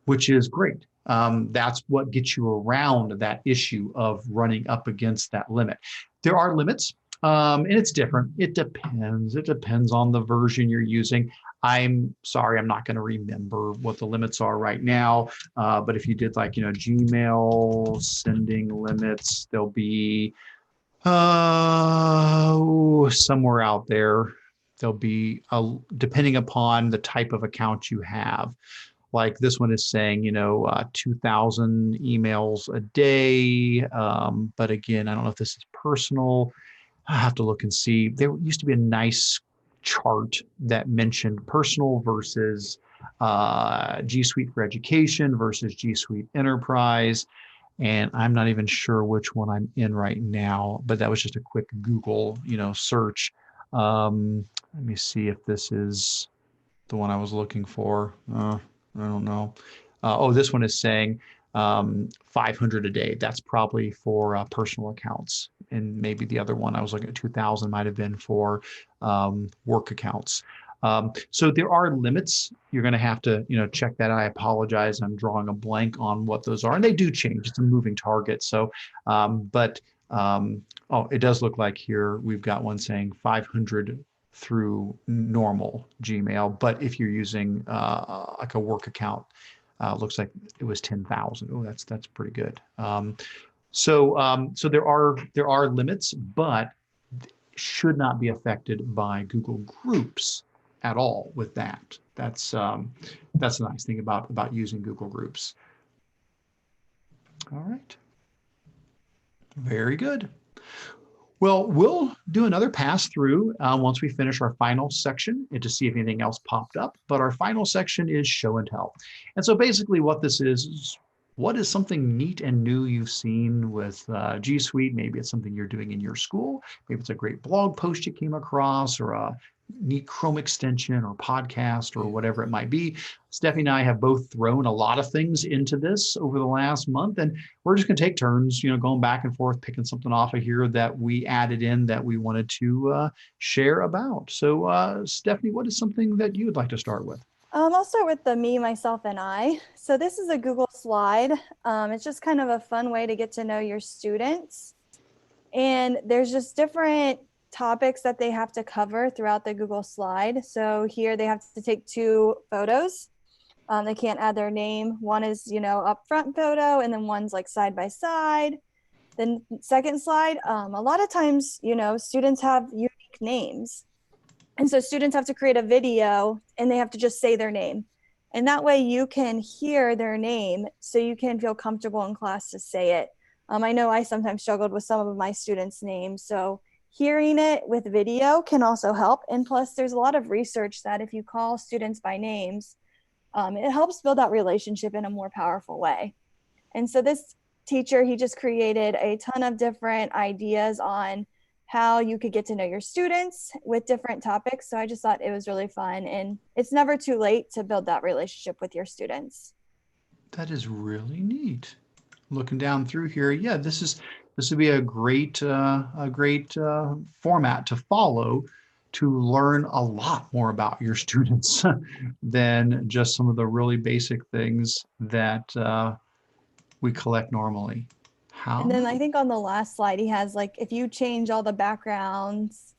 which is great. That's what gets you around that issue of running up against that limit. There are limits, and it's different. It depends. It depends on the version you're using. I'm sorry, I'm not going to remember what the limits are right now. But if you did like, Gmail sending limits, there'll be somewhere out there. There'll be, depending upon the type of account you have. Like this one is saying, 2,000 emails a day. But again, I don't know if this is personal. I have to look and see. There used to be a nice chart that mentioned personal versus G Suite for Education versus G Suite Enterprise. And I'm not even sure which one I'm in right now, but that was just a quick Google, search. Let me see if this is the one I was looking for. I don't know. Oh, this one is saying 500 a day. That's probably for personal accounts. And maybe the other one I was looking at 2000 might have been for work accounts. So there are limits. You're going to have to, check that. I apologize. I'm drawing a blank on what those are, and they do change. It's a moving target. So, oh, it does look like here we've got one saying 500 through normal Gmail. But if you're using like a work account, looks like it was 10,000. Oh, that's pretty good. So there are limits, but should not be affected by Google Groups at all with that. That's the nice thing about using Google Groups. All right. Very good. Well, we'll do another pass through once we finish our final section and to see if anything else popped up. But our final section is show and tell. And so basically what this is what is something neat and new you've seen with G Suite? Maybe it's something you're doing in your school. Maybe it's a great blog post you came across or a neat Chrome extension or podcast or whatever it might be. Stephanie and I have both thrown a lot of things into this over the last month, and we're just going to take turns, going back and forth, picking something off of here that we added in that we wanted to share about. So Stephanie, what is something that you would like to start with? I'll start with the me, myself, and I. So this is a Google slide. It's just kind of a fun way to get to know your students. And there's just different topics that they have to cover throughout the Google slide. So here they have to take 2 photos. They can't add their name. One is, up front photo, and then one's like side by side. Then second slide, a lot of times, students have unique names. And so students have to create a video and they have to just say their name. And that way you can hear their name so you can feel comfortable in class to say it. I know I sometimes struggled with some of my students' names. So hearing it with video can also help. And plus there's a lot of research that if you call students by names, it helps build that relationship in a more powerful way. And so this teacher, he just created a ton of different ideas on how you could get to know your students with different topics. So I just thought it was really fun, and it's never too late to build that relationship with your students. That is really neat. Looking down through here, yeah, this would be a great format to follow to learn a lot more about your students than just some of the really basic things that we collect normally. And then I think on the last slide, he has like, if you change all the backgrounds,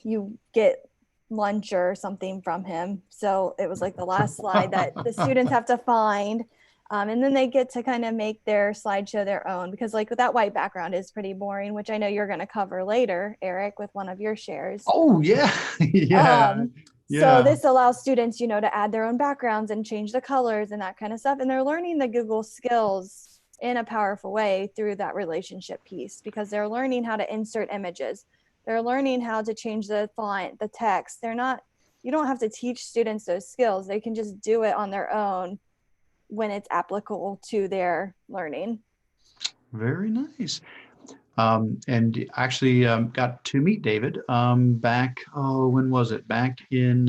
you get lunch or something from him. So it was like the last slide that the students have to find. And then they get to kind of make their slideshow their own, because like that white background is pretty boring, which I know you're going to cover later, Eric, with one of your shares. Oh, yeah. Yeah. So this allows students, to add their own backgrounds and change the colors and that kind of stuff. And they're learning the Google skills in a powerful way through that relationship piece, because they're learning how to insert images. They're learning how to change the font, the text. You don't have to teach students those skills. They can just do it on their own when it's applicable to their learning. Very nice. And actually got to meet David back, when was it? Back in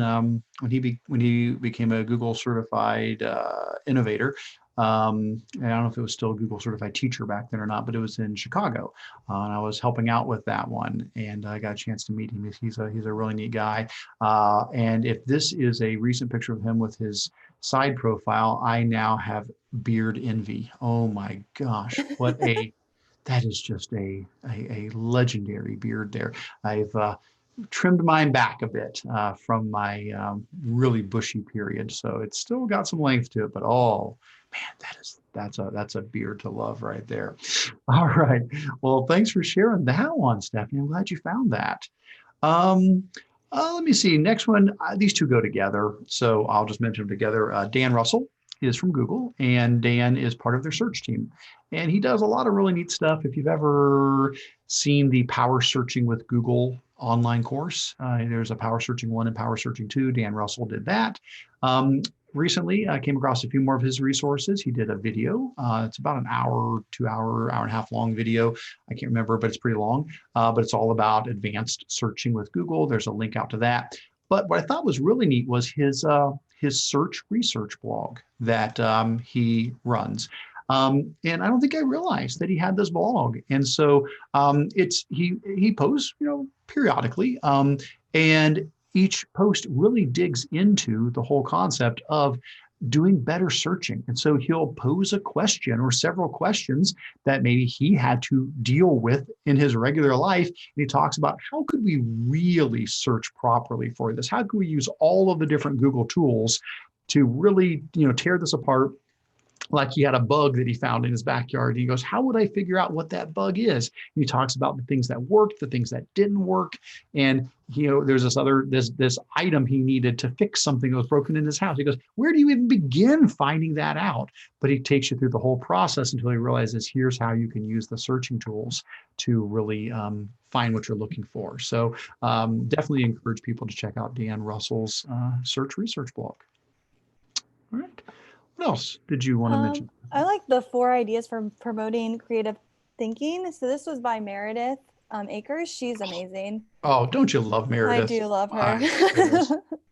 when he became a Google certified innovator. I don't know if it was still a Google certified teacher back then or not, but it was in Chicago, and I was helping out with that one, and I got a chance to meet him. He's a really neat guy. And if this is a recent picture of him with his side profile, I now have beard envy. Oh my gosh, that is just a legendary beard there. I've trimmed mine back a bit from my really bushy period, so it's still got some length to it. But oh man, that's a beard to love right there. All right. Well, thanks for sharing that one, Stephanie. I'm glad you found that. Let me see. Next one. These two go together, so I'll just mention them together. Dan Russell is from Google, and Dan is part of their search team. And he does a lot of really neat stuff. If you've ever seen the Power Searching with Google online course, there's a Power Searching 1 and Power Searching 2. Dan Russell did that. Recently, I came across a few more of his resources. He did a video. It's about an hour, 2 hour, hour and a half long video. I can't remember, but it's pretty long. But it's all about advanced searching with Google. There's a link out to that. But what I thought was really neat was his his SearchReSearch blog that he runs. And I don't think I realized that he had this blog. And so he posts, periodically, and each post really digs into the whole concept of doing better searching. And so he'll pose a question or several questions that maybe he had to deal with in his regular life. And he talks about how could we really search properly for this? How could we use all of the different Google tools to really, tear this apart? Like he had a bug that he found in his backyard. And he goes, how would I figure out what that bug is? And he talks about the things that worked, the things that didn't work. And, there's this item he needed to fix something that was broken in his house. He goes, where do you even begin finding that out? But he takes you through the whole process until he realizes here's how you can use the searching tools to really find what you're looking for. So definitely encourage people to check out Dan Russell's SearchReSearch blog. All right. What else did you want to mention? I like the 4 ideas for promoting creative thinking. So this was by Meredith Akers. She's amazing. Oh, don't you love Meredith? I do love her.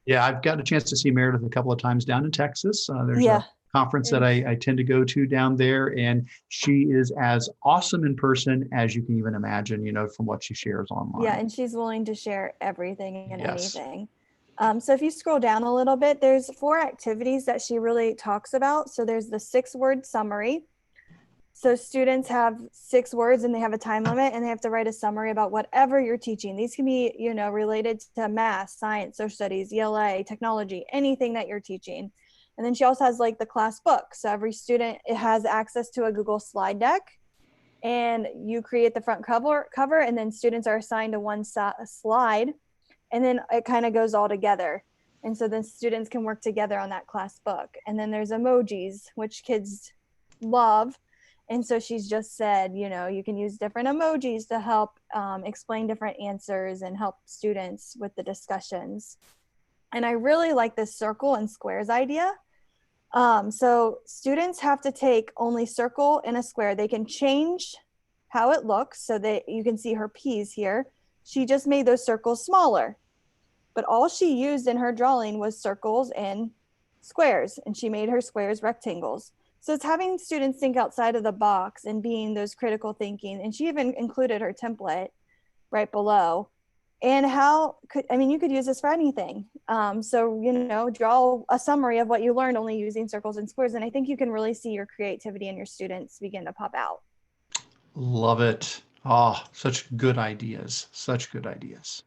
Yeah, I've got a chance to see Meredith a couple of times down in Texas. There's a conference that I tend to go to down there, and she is as awesome in person as you can even imagine, from what she shares online. Yeah, and she's willing to share everything and anything. So if you scroll down a little bit, there's 4 activities that she really talks about. So there's the 6-word summary. So students have 6 words and they have a time limit, and they have to write a summary about whatever you're teaching. These can be, related to math, science, social studies, ELA, technology, anything that you're teaching. And then she also has like the class book. So every student has access to a Google slide deck, and you create the front cover, and then students are assigned to one slide. And then it kind of goes all together. And so then students can work together on that class book. And then there's emojis, which kids love. And so she's just said, you can use different emojis to help explain different answers and help students with the discussions. And I really like this circle and squares idea. So students have to take only circle and a square. They can change how it looks so that you can see her P's here. She just made those circles smaller, but all she used in her drawing was circles and squares, and she made her squares rectangles. So it's having students think outside of the box and being those critical thinking. And she even included her template right below. And you could use this for anything. So, draw a summary of what you learned only using circles and squares. And I think you can really see your creativity and your students begin to pop out. Love it. Oh, such good ideas. Such good ideas.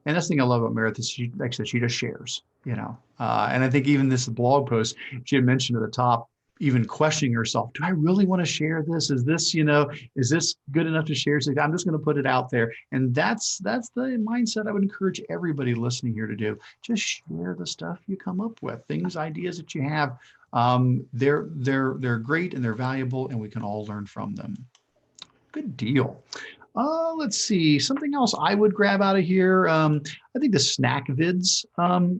And that's the thing I love about Meredith is she, like I said, she just shares, and I think even this blog post, she had mentioned at the top, even questioning herself, do I really want to share this? Is this, is this good enough to share? So I'm just going to put it out there. And that's the mindset I would encourage everybody listening here to do. Just share the stuff you come up with, ideas that you have. They're great and they're valuable, and we can all learn from them. Good deal. Let's see, something else I would grab out of here. I think the SnackVids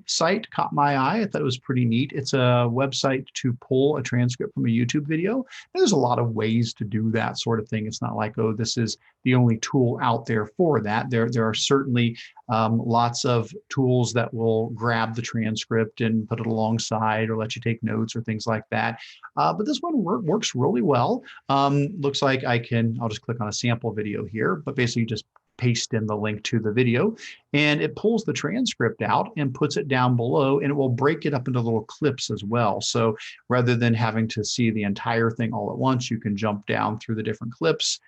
site caught my eye. I thought it was pretty neat. It's a website to pull a transcript from a YouTube video. There's a lot of ways to do that sort of thing. It's not like, oh, this is the only tool out there for that. There are certainly lots of tools that will grab the transcript and put it alongside or let you take notes or things like that. But this one works really well. Looks like I'll just click on a sample video here, but basically just paste in the link to the video, and it pulls the transcript out and puts it down below, and it will break it up into little clips as well. So rather than having to see the entire thing all at once, you can jump down through the different clips,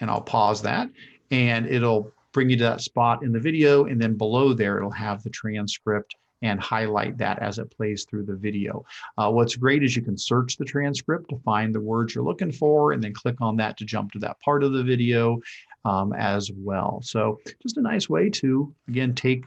and I'll pause that, and it'll bring you to that spot in the video, and then below there, it'll have the transcript and highlight that as it plays through the video. What's great is you can search the transcript to find the words you're looking for, and then click on that to jump to that part of the video as well. So just a nice way to, again, take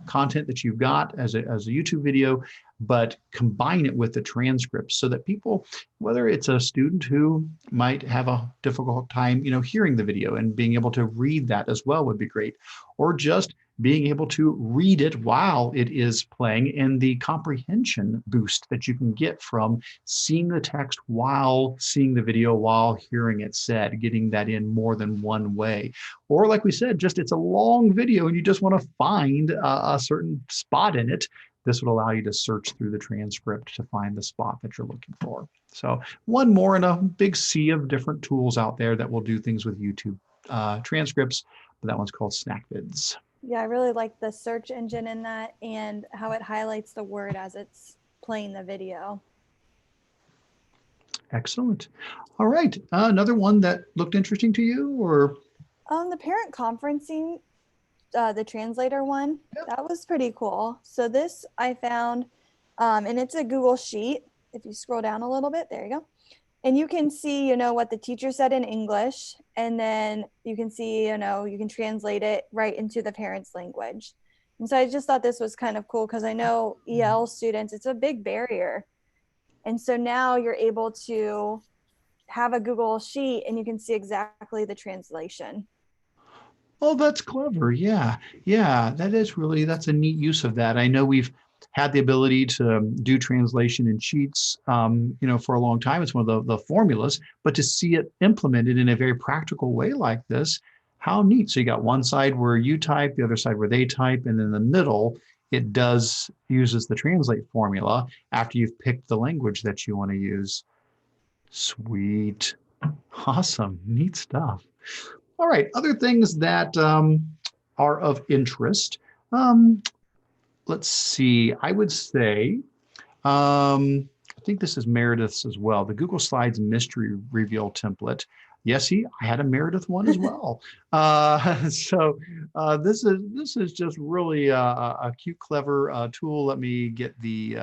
content that you've got as a YouTube video, but combine it with the transcript so that people, whether it's a student who might have a difficult time, hearing the video and being able to read that as well would be great, or just being able to read it while it is playing, and the comprehension boost that you can get from seeing the text while seeing the video, while hearing it said, getting that in more than one way. Or like we said, just it's a long video and you just want to find a certain spot in it this would allow you to search through the transcript to find the spot that you're looking for. So one more in a big sea of different tools out there that will do things with YouTube transcripts, but that one's called SnackVids. Yeah, I really like the search engine in that and how it highlights the word as it's playing the video. Excellent. All right. Another one that looked interesting to you, or? The parent conferencing, the translator one, that was pretty cool. So this I found, and it's a Google Sheet. If you scroll down a little bit, there you go. And you can see, what the teacher said in English, and then you can see, you can translate it right into the parent's language. And so I just thought this was kind of cool because I know EL students, it's a big barrier. And so now you're able to have a Google Sheet and you can see exactly the translation. Oh, that's clever. Yeah. Yeah. That's a neat use of that. I know we've had the ability to do translation in sheets, for a long time. It's one of the formulas, but to see it implemented in a very practical way like this, how neat. So you got one side where you type, the other side where they type, and in the middle, it uses the translate formula after you've picked the language that you want to use. Sweet. Awesome. Neat stuff. All right. Other things that are of interest. Let's see. I would say, I think this is Meredith's as well. The Google Slides mystery reveal template. Yes, I had a Meredith one as well. So this is just really a cute, clever tool. Let me get the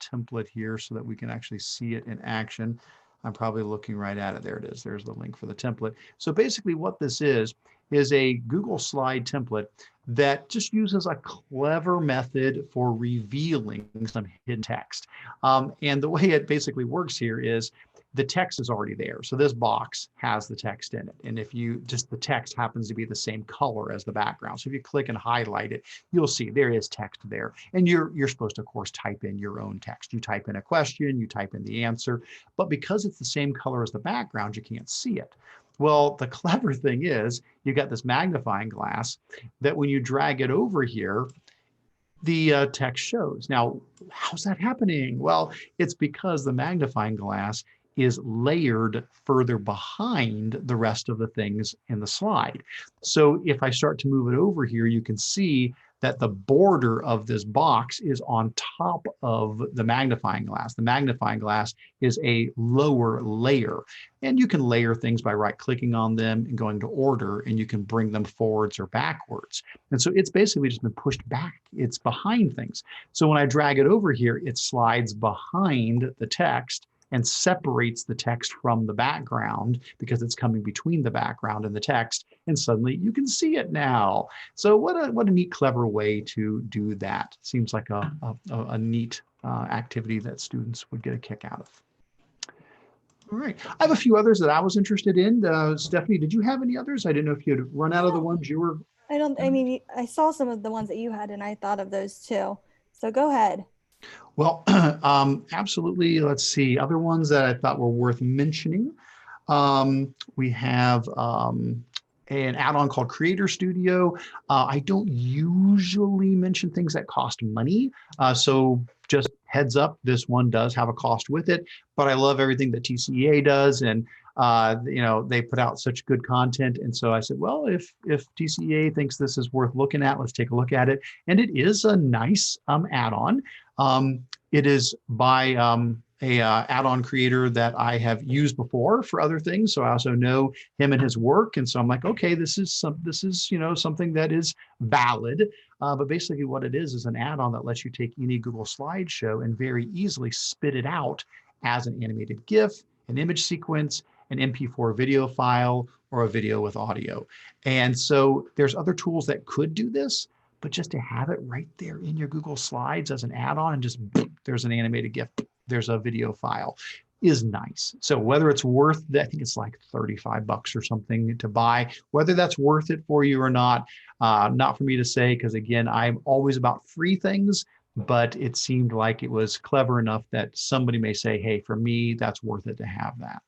template here so that we can actually see it in action. I'm probably looking right at it. There it is. There's the link for the template. So basically what this is a Google slide template that just uses a clever method for revealing some hidden text. And the way it basically works here is the text is already there. So this box has the text in it. And if the text happens to be the same color as the background. So if you click and highlight it, you'll see there is text there. And you're supposed to, of course, type in your own text. You type in a question, you type in the answer, but because it's the same color as the background, you can't see it. Well, the clever thing is you got this magnifying glass that when you drag it over here, the text shows. Now, how's that happening? Well, it's because the magnifying glass is layered further behind the rest of the things in the slide. So if I start to move it over here, you can see that the border of this box is on top of the magnifying glass. The magnifying glass is a lower layer, and you can layer things by right-clicking on them and going to order, and you can bring them forwards or backwards. And so it's basically just been pushed back. It's behind things. So when I drag it over here, it slides behind the text and separates the text from the background because it's coming between the background and the text, and suddenly you can see it now. So what a neat, clever way to do that. Seems like a neat activity that students would get a kick out of. All right, I have a few others that I was interested in. Stephanie, did you have any others? I didn't know if you had run out of the ones you were. I saw some of the ones that you had and I thought of those too. So go ahead. Well, absolutely. Let's see. Other ones that I thought were worth mentioning. We have an add-on called Creator Studio. I don't usually mention things that cost money. So just heads up, this one does have a cost with it, but I love everything that TCEA does. And they put out such good content. And so I said, well, if TCEA thinks this is worth looking at, let's take a look at it. And it is a nice add-on. It is by a add-on creator that I have used before for other things. So I also know him and his work. And so I'm like, okay, this is something that is valid. But basically what it is an add-on that lets you take any Google slideshow and very easily spit it out as an animated GIF, an image sequence, an MP4 video file, or a video with audio. And so there's other tools that could do this, but just to have it right there in your Google Slides as an add-on and just there's an animated GIF, there's a video file, is nice. So whether it's worth, I think it's like $35 or something to buy, whether that's worth it for you or not for me to say, because again, I'm always about free things, but it seemed like it was clever enough that somebody may say, hey, for me, that's worth it to have that.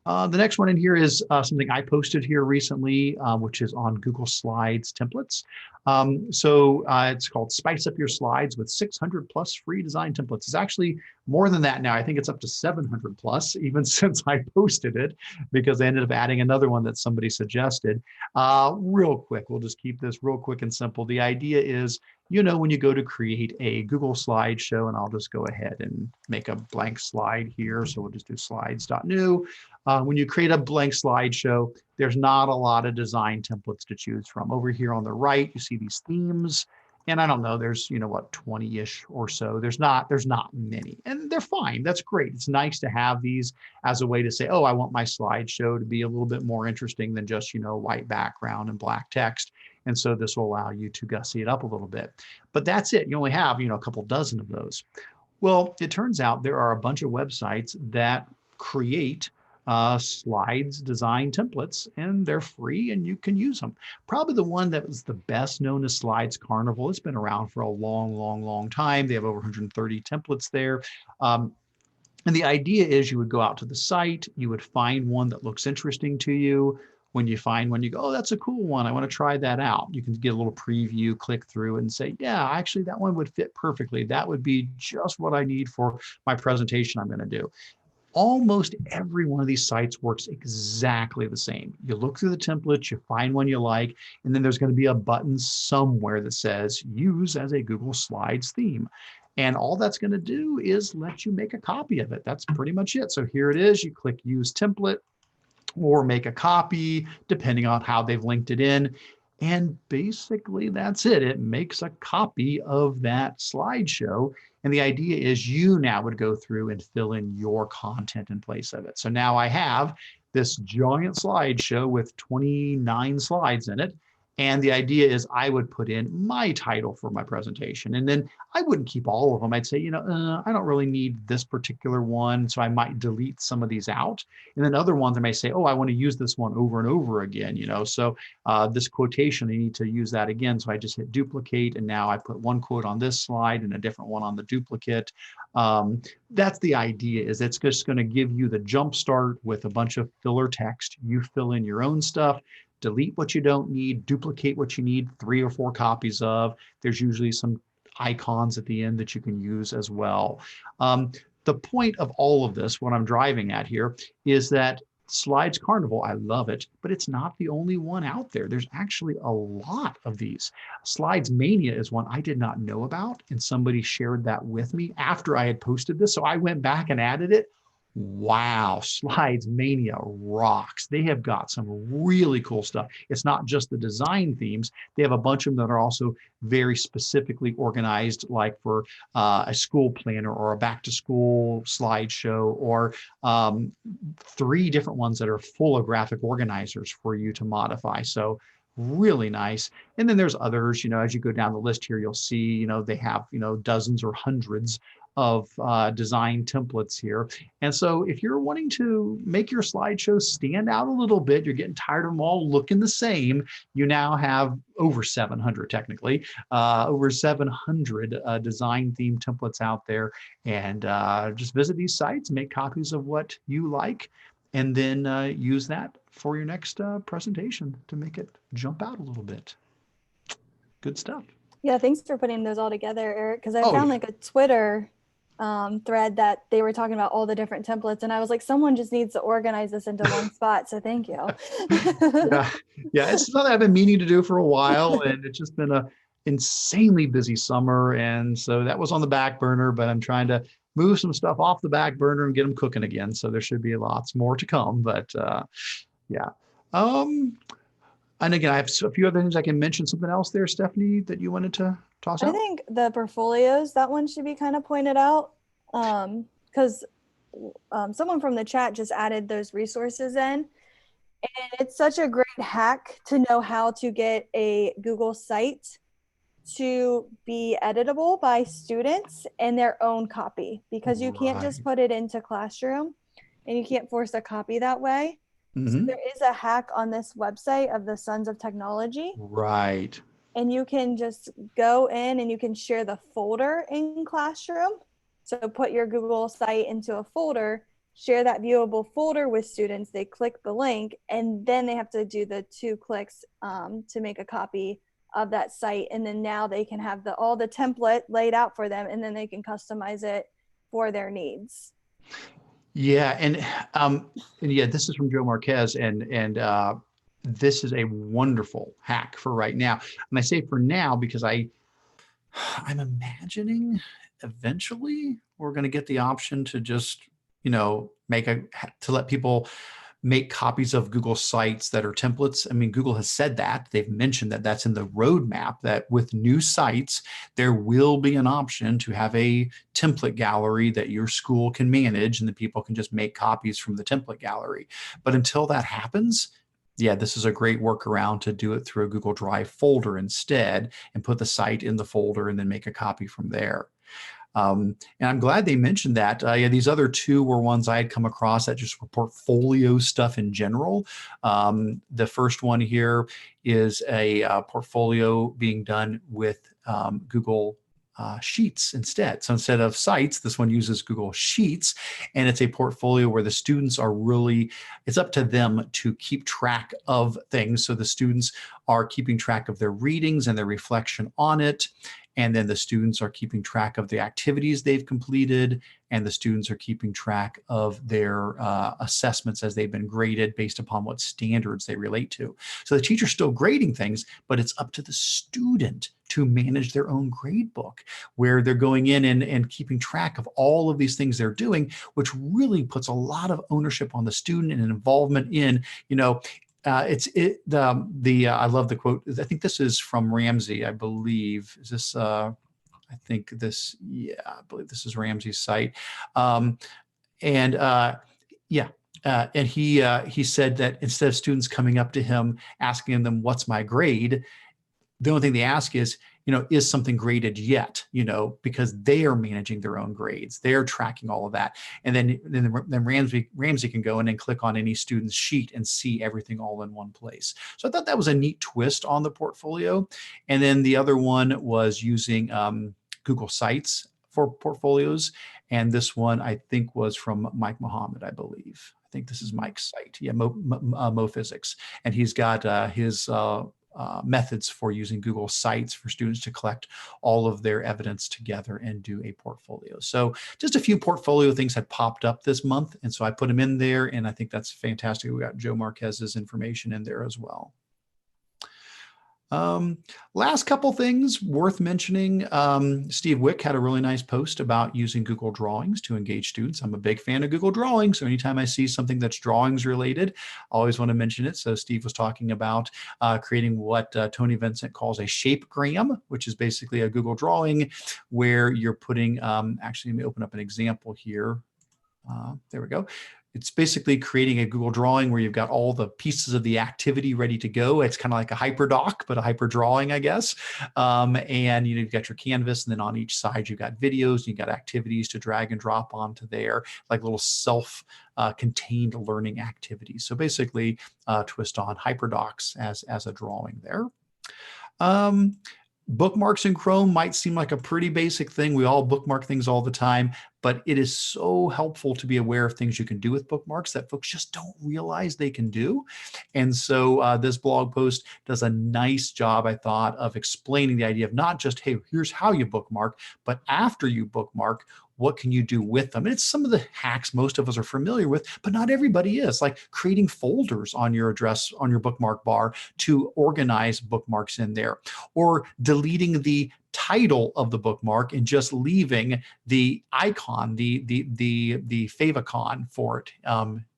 The next one in here is something I posted here recently, which is on Google Slides templates. It's called Spice Up Your Slides with 600 plus free design templates. It's actually more than that now. I think it's up to 700 plus, even since I posted it, because I ended up adding another one that somebody suggested. Real quick, we'll just keep this real quick and simple. The idea is, when you go to create a Google slideshow, and I'll just go ahead and make a blank slide here. So we'll just do slides.new. When you create a blank slideshow, there's not a lot of design templates to choose from. Over here on the right, you see these themes. And I don't know, there's, 20-ish or so. There's not many, and they're fine. That's great. It's nice to have these as a way to say, oh, I want my slideshow to be a little bit more interesting than just, white background and black text. And so this will allow you to gussy it up a little bit. But that's it. You only have, a couple dozen of those. Well, it turns out there are a bunch of websites that create slides design templates, and they're free and you can use them. Probably the one that was the best known is Slides Carnival. It's been around for a long time. They have over 130 templates there. And the idea is you would go out to the site, you would find one that looks interesting to you. When you find one, you go, oh, that's a cool one. I want to try that out. You can get a little preview, click through and say, yeah, actually that one would fit perfectly. That would be just what I need for my presentation I'm going to do. Almost every one of these sites works exactly the same. You look through the templates, you find one you like, and then there's going to be a button somewhere that says use as a Google Slides theme. And all that's going to do is let you make a copy of it. That's pretty much it. So here it is. You click use template or make a copy, depending on how they've linked it in. And basically that's it. It makes a copy of that slideshow. And the idea is you now would go through and fill in your content in place of it. So now I have this giant slideshow with 29 slides in it. And the idea is I would put in my title for my presentation. And then I wouldn't keep all of them. I'd say, I don't really need this particular one. So I might delete some of these out. And then other ones I may say, oh, I want to use this one over and over again. So this quotation, I need to use that again. So I just hit duplicate. And now I put one quote on this slide and a different one on the duplicate. That's the idea, is it's just going to give you the jump start with a bunch of filler text. You fill in your own stuff. Delete what you don't need, duplicate what you need 3 or 4 copies of. There's usually some icons at the end that you can use as well. The point of all of this, what I'm driving at here, is that Slides Carnival, I love it, but it's not the only one out there. There's actually a lot of these. Slides Mania is one I did not know about, and somebody shared that with me after I had posted this. So I went back and added it. Wow, Slides Mania rocks. They have got some really cool stuff. It's not just the design themes. They have a bunch of them that are also very specifically organized, like for a school planner or a back to school slideshow, or 3 different ones that are full of graphic organizers for you to modify. So really nice. And then there's others, as you go down the list here, you'll see, they have, dozens or hundreds of design templates here. And so if you're wanting to make your slideshow stand out a little bit, you're getting tired of them all looking the same, you now have over 700 technically, over 700 design theme templates out there. And just visit these sites, make copies of what you like, and then use that for your next presentation to make it jump out a little bit. Good stuff. Yeah, thanks for putting those all together, Eric, because I found like a Twitter thread that they were talking about all the different templates, and I was like, someone just needs to organize this into one spot, so thank you. Yeah, it's something I've been meaning to do for a while, and it's just been a insanely busy summer, and so that was on the back burner, but I'm trying to move some stuff off the back burner and get them cooking again, so there should be lots more to come. But yeah, and again, I have a few other things I can mention. Something else there, Stephanie, that you wanted to toss out? I think the portfolios, that one should be kind of pointed out, because someone from the chat just added those resources in, and it's such a great hack to know how to get a Google site to be editable by students in their own copy, because you can't just put it into Classroom and you can't force a copy that way. So there is a hack on this website of the Sons of Technology. Right. And you can just go in and you can share the folder in Classroom. So put your Google site into a folder share that viewable folder with students. They click the link, and then they have to do the 2 clicks to make a copy of that site. And then now they can have all the template laid out for them, and then they can customize it for their needs. Yeah, and yeah, this is from Joe Marquez, and this is a wonderful hack for right now. And I say for now because I'm imagining eventually we're going to get the option to just, to let people make copies of Google sites that are templates. I mean, Google has said that. They've mentioned that that's in the roadmap, that with new sites, there will be an option to have a template gallery that your school can manage, and the people can just make copies from the template gallery. But until that happens, yeah, this is a great workaround to do it through a Google Drive folder instead, and put the site in the folder and then make a copy from there. And I'm glad they mentioned that. Yeah, these other 2 were ones I had come across that just were portfolio stuff in general. The first one here is a portfolio being done with Google Sheets instead. So instead of sites, this one uses Google Sheets, and it's a portfolio where the students are really, it's up to them to keep track of things. So the students are keeping track of their readings and their reflection on it. And then the students are keeping track of the activities they've completed, and the students are keeping track of their assessments as they've been graded based upon what standards they relate to. So the teacher's still grading things, but it's up to the student to manage their own grade book, where they're going in and keeping track of all of these things they're doing, which really puts a lot of ownership on the student and involvement in, I love the quote. I think this is from Ramsey, I believe. Is this, I believe this is Ramsey's site. And he said that instead of students coming up to him, asking them, "What's my grade?" the only thing they ask is, is something graded yet? Because they are managing their own grades. They're tracking all of that. And then Ramsey can go in and click on any student's sheet and see everything all in one place. So I thought that was a neat twist on the portfolio. And then the other one was using Google Sites for portfolios. And this one, I think, was from Mike Muhammad, I believe. I think this is Mike's site. Yeah, Mo Physics. And he's got his methods for using Google Sites for students to collect all of their evidence together and do a portfolio. So just a few portfolio things had popped up this month, and so I put them in there, and I think that's fantastic. We got Joe Marquez's information in there as well. Last couple things worth mentioning. Steve Wick had a really nice post about using Google Drawings to engage students. I'm a big fan of Google Drawings, so anytime I see something that's drawings related, I always want to mention it. So Steve was talking about creating what Tony Vincent calls a shapegram, which is basically a Google drawing where you're putting, actually, let me open up an example here. There we go. It's basically creating a Google drawing where you've got all the pieces of the activity ready to go. It's kind of like a hyperdoc, but a hyper drawing, I guess. And you've got your canvas, and then on each side, you've got videos, you've got activities to drag and drop onto there, like little self-contained learning activities. So basically, twist on hyperdocs as a drawing there. Bookmarks in Chrome might seem like a pretty basic thing. We all bookmark things all the time, but it is so helpful to be aware of things you can do with bookmarks that folks just don't realize they can do. And so this blog post does a nice job, I thought, of explaining the idea of not just, hey, here's how you bookmark, but after you bookmark, what can you do with them? And it's some of the hacks most of us are familiar with, but not everybody is, like creating folders on your address, on your bookmark bar to organize bookmarks in there, or deleting the title of the bookmark and just leaving the icon, the favicon for it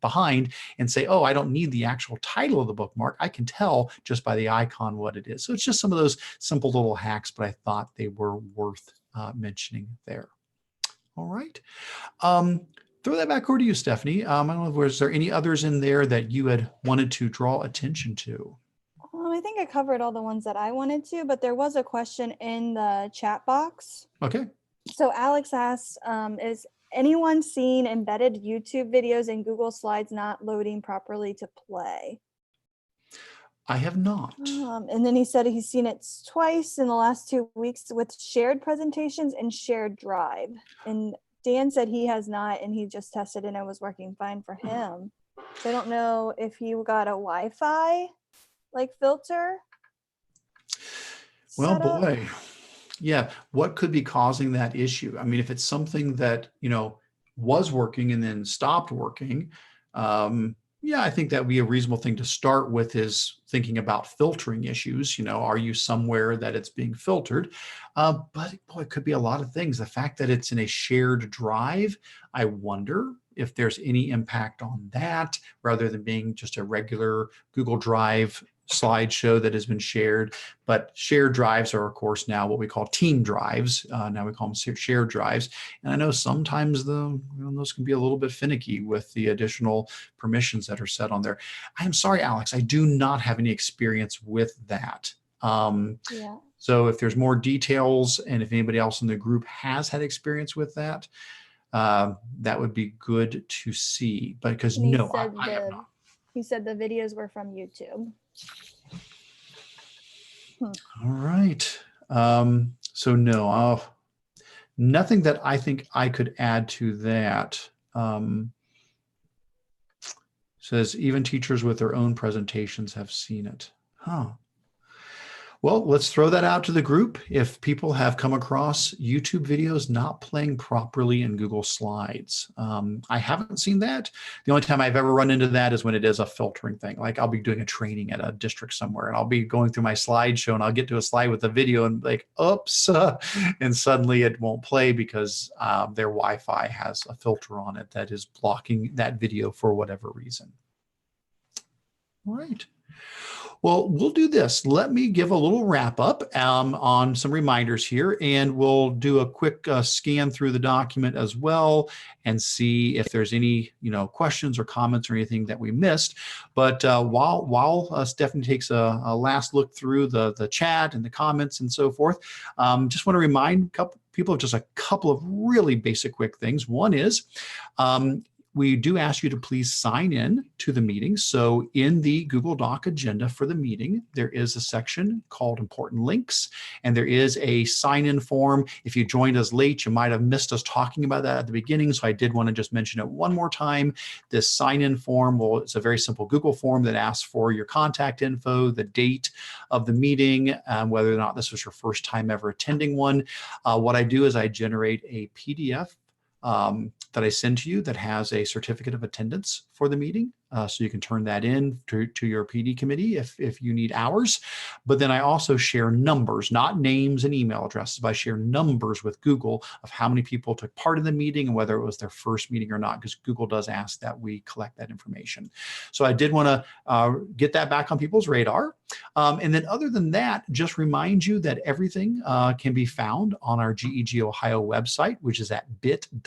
behind, and say, oh, I don't need the actual title of the bookmark. I can tell just by the icon what it is. So it's just some of those simple little hacks, but I thought they were worth mentioning there. All right. Throw that back over to you, Stephanie. I don't know, was there any others in there that you had wanted to draw attention to? I think I covered all the ones that I wanted to, but there was a question in the chat box. Okay. So Alex asked, is anyone seen embedded YouTube videos in Google Slides not loading properly to play? I have not. And then he said he's seen it twice in the last 2 weeks with shared presentations and shared drive. And Dan said he has not, and he just tested and it was working fine for him. So I don't know if he got a Wi-Fi like filter. Well, set up. boy, yeah. What could be causing that issue? I mean, if it's something that, was working and then stopped working, yeah, I think that would be a reasonable thing to start with, is thinking about filtering issues. Are you somewhere that it's being filtered? But boy, it could be a lot of things. The fact that it's in a shared drive, I wonder if there's any impact on that rather than being just a regular Google Drive slideshow that has been shared. But shared drives are, of course, now what we call team drives. Now we call them shared drives. And I know sometimes those can be a little bit finicky with the additional permissions that are set on there. I'm sorry, Alex, I do not have any experience with that. Yeah. So if there's more details and if anybody else in the group has had experience with that, that would be good to see. But because And he no, said I have not. he said the videos were from YouTube. All right. So no, nothing that I think I could add to that. Says even teachers with their own presentations have seen it. Huh. Well, let's throw that out to the group. If people have come across YouTube videos not playing properly in Google Slides, I haven't seen that. The only time I've ever run into that is when it is a filtering thing. Like I'll be doing a training at a district somewhere and I'll be going through my slideshow and I'll get to a slide with a video and like, oops, and suddenly it won't play because their Wi-Fi has a filter on it that is blocking that video for whatever reason. All right. Well, we'll do this. Let me give a little wrap up on some reminders here, and we'll do a quick scan through the document as well and see if there's any questions or comments or anything that we missed. But while Stephanie takes a last look through the chat and the comments and so forth, just want to remind people of just a couple of really basic quick things. One is we do ask you to please sign in to the meeting. So in the Google Doc agenda for the meeting, there is a section called Important Links, and there is a sign-in form. If you joined us late, you might have missed us talking about that at the beginning, so I did want to just mention it one more time. This sign-in form, it's a very simple Google form that asks for your contact info, the date of the meeting, whether or not this was your first time ever attending one. What I do is I generate a PDF that I send to you that has a certificate of attendance for the meeting. So you can turn that in to your PD committee if you need hours. But then I also share numbers, not names and email addresses, but I share numbers with Google of how many people took part in the meeting and whether it was their first meeting or not, because Google does ask that we collect that information. So I did want to get that back on people's radar. And then other than that, just remind you that everything can be found on our GEG Ohio website, which is at bit.ly/GEG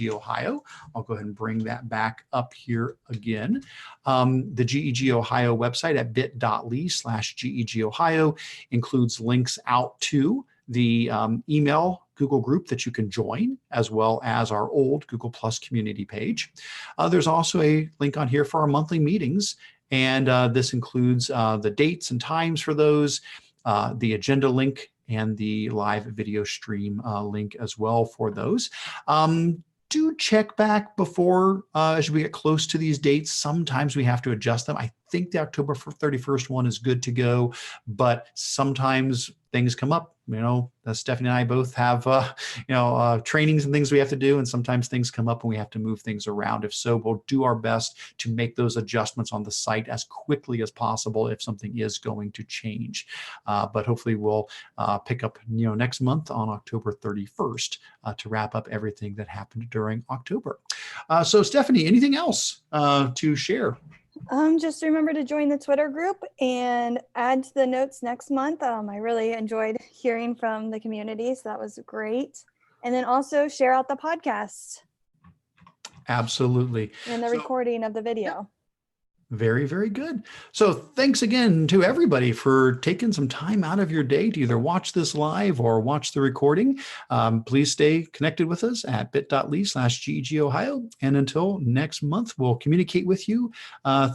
Ohio. I'll go ahead and bring that back up here again. The GEG Ohio website at bit.ly/GEG Ohio includes links out to the email Google group that you can join, as well as our old Google Plus community page. There's also a link on here for our monthly meetings, and this includes the dates and times for those, the agenda link, and the live video stream link as well for those. Do check back before as we get close to these dates. Sometimes we have to adjust them. I think the October 31st one is good to go, but sometimes things come up. Stephanie and I both have trainings and things we have to do, and sometimes things come up and we have to move things around. If so, we'll do our best to make those adjustments on the site as quickly as possible if something is going to change. But hopefully we'll pick up next month on October 31st to wrap up everything that happened during October. So Stephanie, anything else to share? Just remember to join the Twitter group and add to the notes next month. I really enjoyed hearing from the community, so that was great. And then also share out the podcast. Absolutely. And the recording of the video. Very, very good. So thanks again to everybody for taking some time out of your day to either watch this live or watch the recording. Please stay connected with us at bit.ly/GEGOhio. And until next month, we'll communicate with you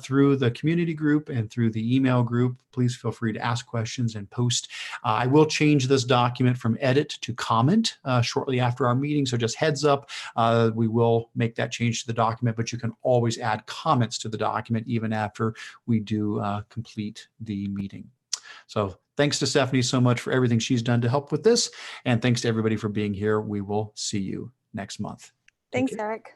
through the community group and through the email group. Please feel free to ask questions and post. I will change this document from edit to comment shortly after our meeting. So just heads up, we will make that change to the document, but you can always add comments to the document even after we do complete the meeting. So thanks to Stephanie so much for everything she's done to help with this. And thanks to everybody for being here. We will see you next month. Thanks, Eric.